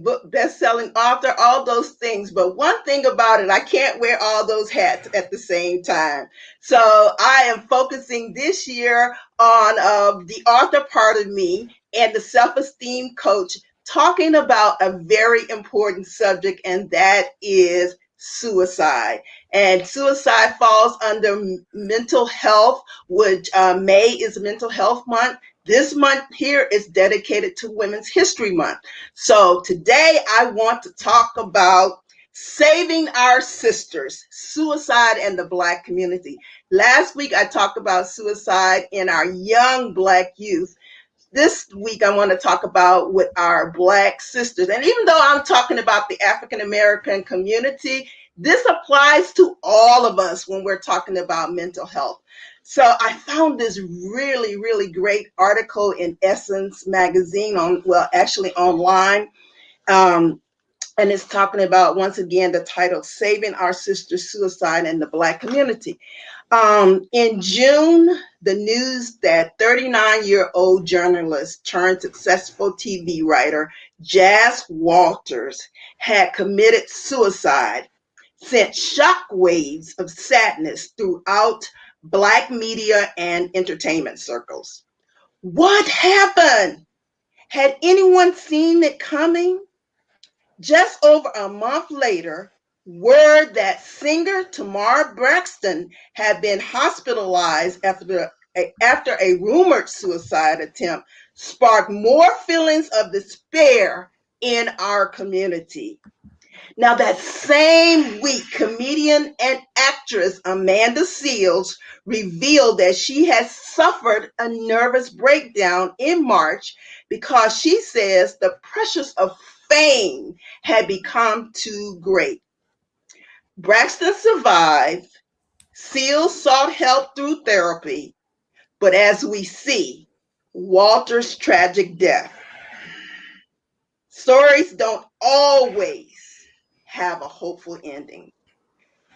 book best-selling author, all those things. But one thing about it, I can't wear all those hats at the same time. So I am focusing this year on the author part of me and the self-esteem coach, talking about a very important subject, and that is suicide. And suicide falls under mental health, which May is Mental Health Month. This month here is dedicated to Women's History Month. So today I want to talk about saving our sisters, suicide and the Black community. Last week I talked about suicide in our young Black youth. This week, I want to talk about with our Black sisters. And even though I'm talking about the African-American community, this applies to all of us when we're talking about mental health. So I found this really, really great article in Essence magazine online. And it's talking about, once again, the title, Saving Our Sisters, Suicide in the Black Community. In June, the news that 39-year-old journalist turned successful TV writer Jazz Walters had committed suicide sent shockwaves of sadness throughout Black media and entertainment circles. What happened? Had anyone seen it coming? Just over a month later, word that singer Tamar Braxton had been hospitalized after a rumored suicide attempt sparked more feelings of despair in our community. Now, that same week, comedian and actress Amanda Seales revealed that she had suffered a nervous breakdown in March because she says the pressures of fame had become too great. Braxton survived. Seales sought help through therapy, but as we see, Walter's tragic death. Stories don't always have a hopeful ending,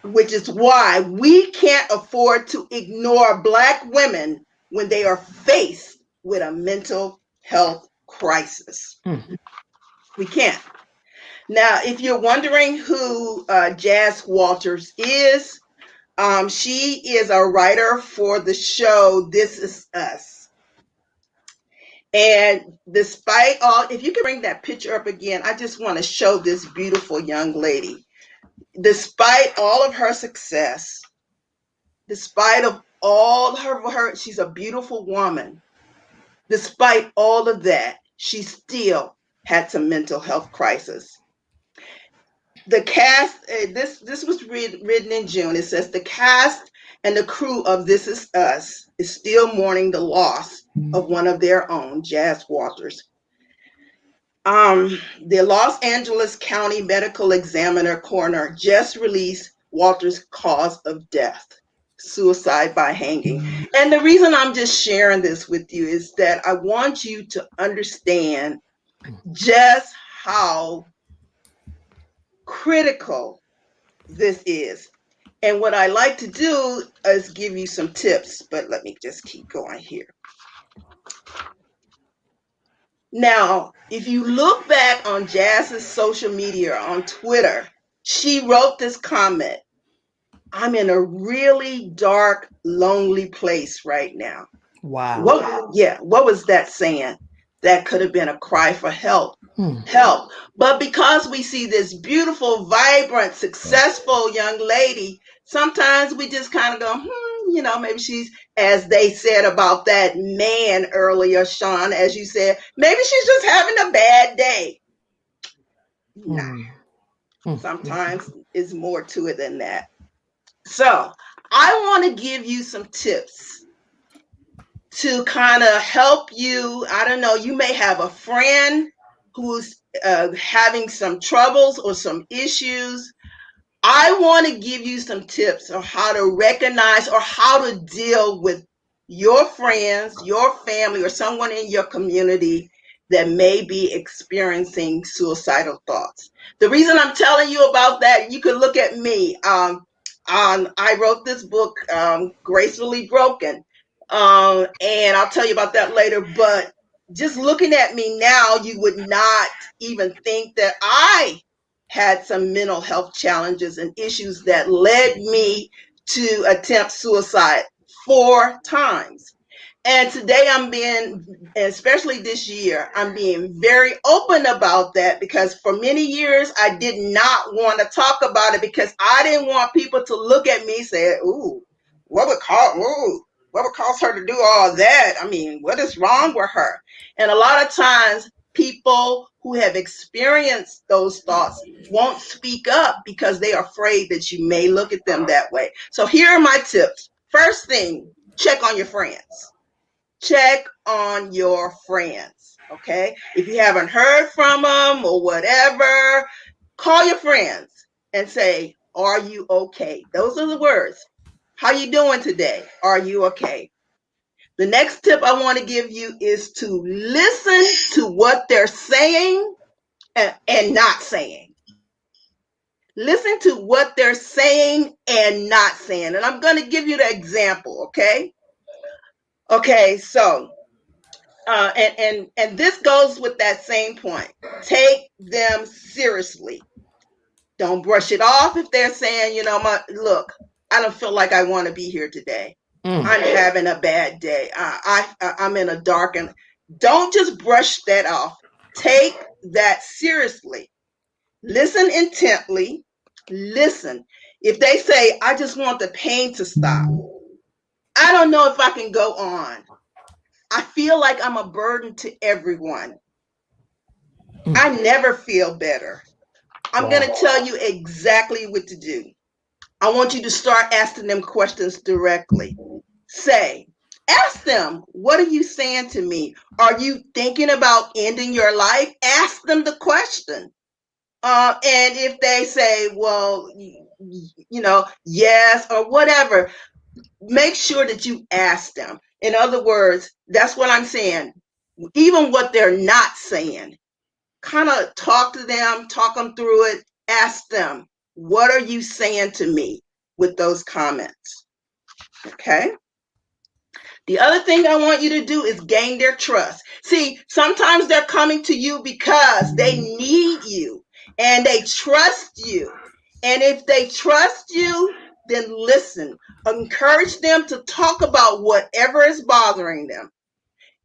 which is why we can't afford to ignore Black women when they are faced with a mental health crisis. We can't. Now, if you're wondering who Jazz Walters is, she is a writer for the show This Is Us. And despite all, if you can bring that picture up again, I just want to show this beautiful young lady. Despite all of her success, despite of all her, she's a beautiful woman. Despite all of that, she still had some mental health crisis. The cast, this was written in June. It says the cast and the crew of This Is Us is still mourning the loss of one of their own, Jazz Walters. The Los Angeles County Medical Examiner coroner just released Walters' cause of death, suicide by hanging. And the reason I'm just sharing this with you is that I want you to understand just how critical this is. And what I like to do is give you some tips, but let me just keep going here. Now, if you look back on Jazz's social media on Twitter, she wrote this comment: "I'm in a really dark, lonely place right now." Wow. What was that saying? That could have been a cry for help. Help. But because we see this beautiful, vibrant, successful young lady, sometimes we just kind of go, maybe she's, as they said about that man earlier, Shawn, as you said, maybe she's just having a bad day. Nah. Sometimes it's more to it than that. So I want to give you some tips to kind of help you. I don't know, you may have a friend who's having some troubles or some issues. I want to give you some tips on how to recognize or how to deal with your friends, your family, or someone in your community that may be experiencing suicidal thoughts. The reason I'm telling you about that, you can look at me. I wrote this book, Gracefully Broken, and I'll tell you about that later. But just looking at me now, you would not even think that I had some mental health challenges and issues that led me to attempt suicide 4 times. And today I'm being, especially this year, I'm being very open about that, because for many years I did not want to talk about it because I didn't want people to look at me and say, ooh, what would cause her to do all that? I mean, what is wrong with her? And a lot of times people who have experienced those thoughts won't speak up because they are afraid that you may look at them that way. So here are my tips. First thing, check on your friends. Check on your friends, okay? If you haven't heard from them or whatever, call your friends and say, are you okay? Those are the words. How you doing today? Are you okay? The next tip I want to give you is to listen to what they're saying and not saying. Listen to what they're saying and not saying. And I'm going to give you the example, okay? Okay, so, and this goes with that same point. Take them seriously. Don't brush it off if they're saying, look, I don't feel like I want to be here today. I'm having a bad day. I'm in a dark, and don't just brush that off. Take that seriously. Listen intently. Listen. If they say, I just want the pain to stop, I don't know if I can go on. I feel like I'm a burden to everyone. I never feel better. I'm going to tell you exactly what to do. I want you to start asking them questions directly. Ask them, what are you saying to me? Are you thinking about ending your life? Ask them the question. And if they say, well, yes, or whatever, make sure that you ask them. In other words, that's what I'm saying. Even what they're not saying, kind of talk to them, talk them through it, ask them, what are you saying to me with those comments? Okay. The other thing I want you to do is gain their trust. See, sometimes they're coming to you because they need you and they trust you. And if they trust you, then listen, encourage them to talk about whatever is bothering them.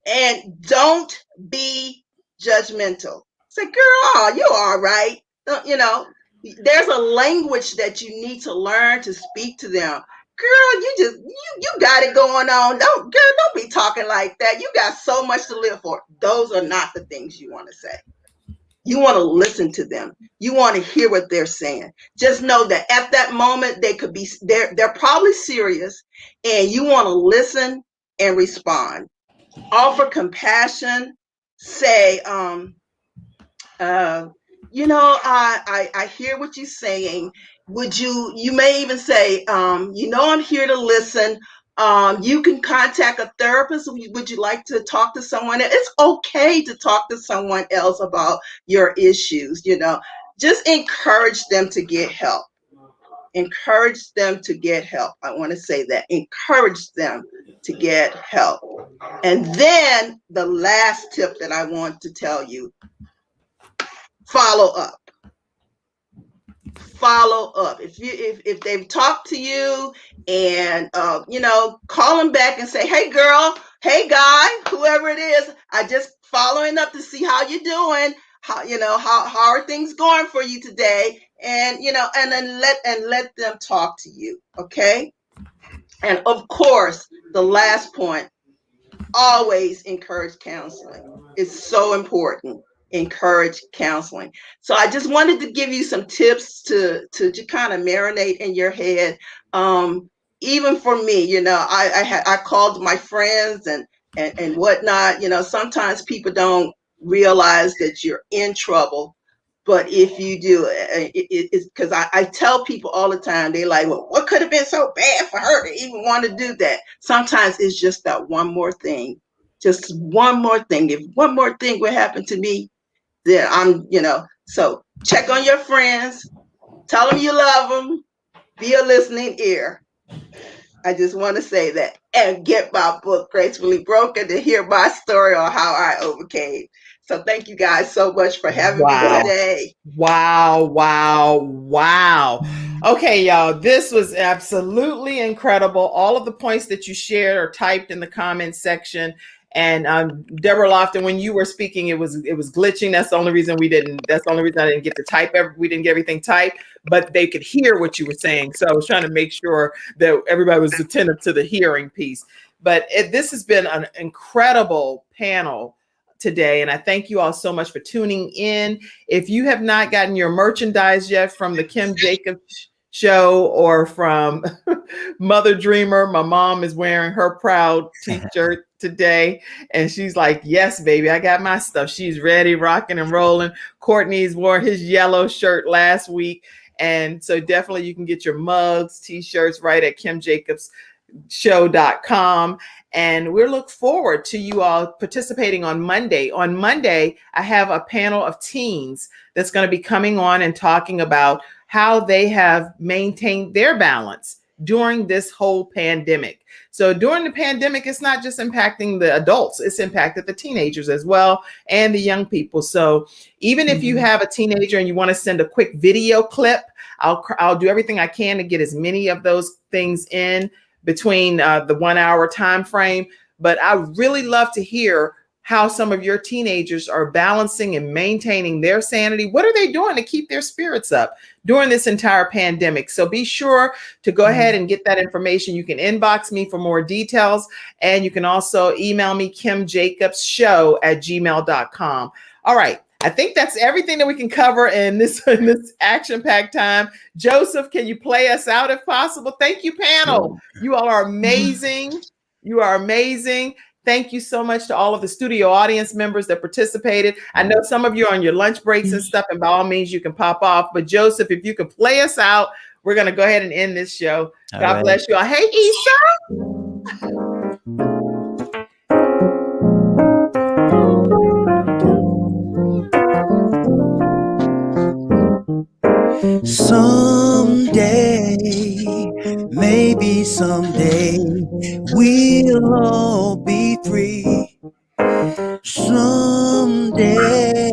And don't be judgmental. Say, girl, you all right. There's a language that you need to learn to speak to them. Girl, you got it going on. Don't be talking like that. You got so much to live for. Those are not the things you want to say. You want to listen to them. You want to hear what they're saying. Just know that at that moment they're probably serious, and you want to listen and respond. Offer compassion. Say, I hear what you're saying. You may even say, I'm here to listen. You can contact a therapist. Would you like to talk to someone else? It's okay to talk to someone else about your issues, just encourage them to get help. Encourage them to get help. I want to say that. Encourage them to get help. And then the last tip that I want to tell you, follow up. Follow up. If they've talked to you and call them back and say, hey girl, hey guy, whoever it is, I just following up to see how you're doing. How are things going for you today? And and then let them talk to you. Okay. And of course, the last point, always encourage counseling. It's so important. Encourage counseling. So I just wanted to give you some tips to kind of marinate in your head. Even for me, I called my friends and whatnot. Sometimes people don't realize that you're in trouble. But if you do, it's because I tell people all the time, they like, well, what could have been so bad for her to even want to do that? Sometimes it's just that one more thing, just one more thing. If one more thing would happen to me, then so check on your friends, tell them you love them, be a listening ear. I just want to say that, and get my book, Gracefully Broken, to hear my story on how I overcame. So thank you guys so much for having me today. Wow. Okay, y'all, this was absolutely incredible. All of the points that you shared are typed in the comments section. And Deborah Lofton, when you were speaking, it was glitching. That's the only reason I didn't get to type. We didn't get everything typed, but they could hear what you were saying. So I was trying to make sure that everybody was attentive to the hearing piece. But this has been an incredible panel today, and I thank you all so much for tuning in. If you have not gotten your merchandise yet from the Kim Jacobs Show or from Mother Dreamer, my mom is wearing her proud t-shirt today, and she's like, yes, baby, I got my stuff. She's ready, rocking and rolling. Courtney's wore his yellow shirt last week, and so definitely you can get your mugs, t-shirts right at kimjacobsshow.com. And we look forward to you all participating on Monday. On Monday, I have a panel of teens that's going to be coming on and talking about how they have maintained their balance during this whole pandemic. So during the pandemic, it's not just impacting the adults, it's impacted the teenagers as well and the young people. So even if you have a teenager and you want to send a quick video clip, I'll do everything I can to get as many of those things in between the 1 hour time frame. But I really love to hear how some of your teenagers are balancing and maintaining their sanity. What are they doing to keep their spirits up during this entire pandemic? So be sure to go ahead and get that information. You can inbox me for more details, and you can also email me, kimjacobsshow@gmail.com. All right. I think that's everything that we can cover in this action-packed time. Joseph, can you play us out if possible? Thank you, panel. You all are amazing. You are amazing. Thank you so much to all of the studio audience members that participated. I know some of you are on your lunch breaks and stuff, and by all means, you can pop off. But Joseph, if you could play us out, we're going to go ahead and end this show. God bless you all. Hey, Issa. Someday, maybe someday, we'll all be free. Someday,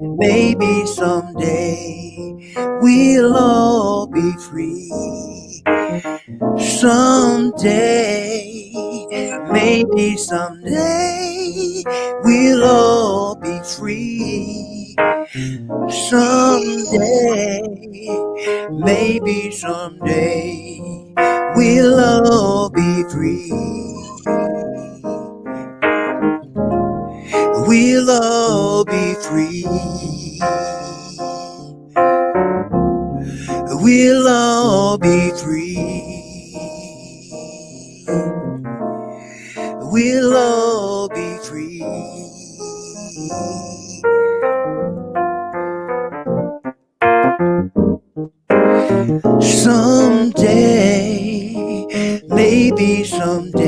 maybe someday, we'll all be free. Someday, maybe someday, we'll all be free. Someday, maybe someday, we'll all be free. We'll all be free. We'll all be free. We'll all be free. Someday, maybe someday,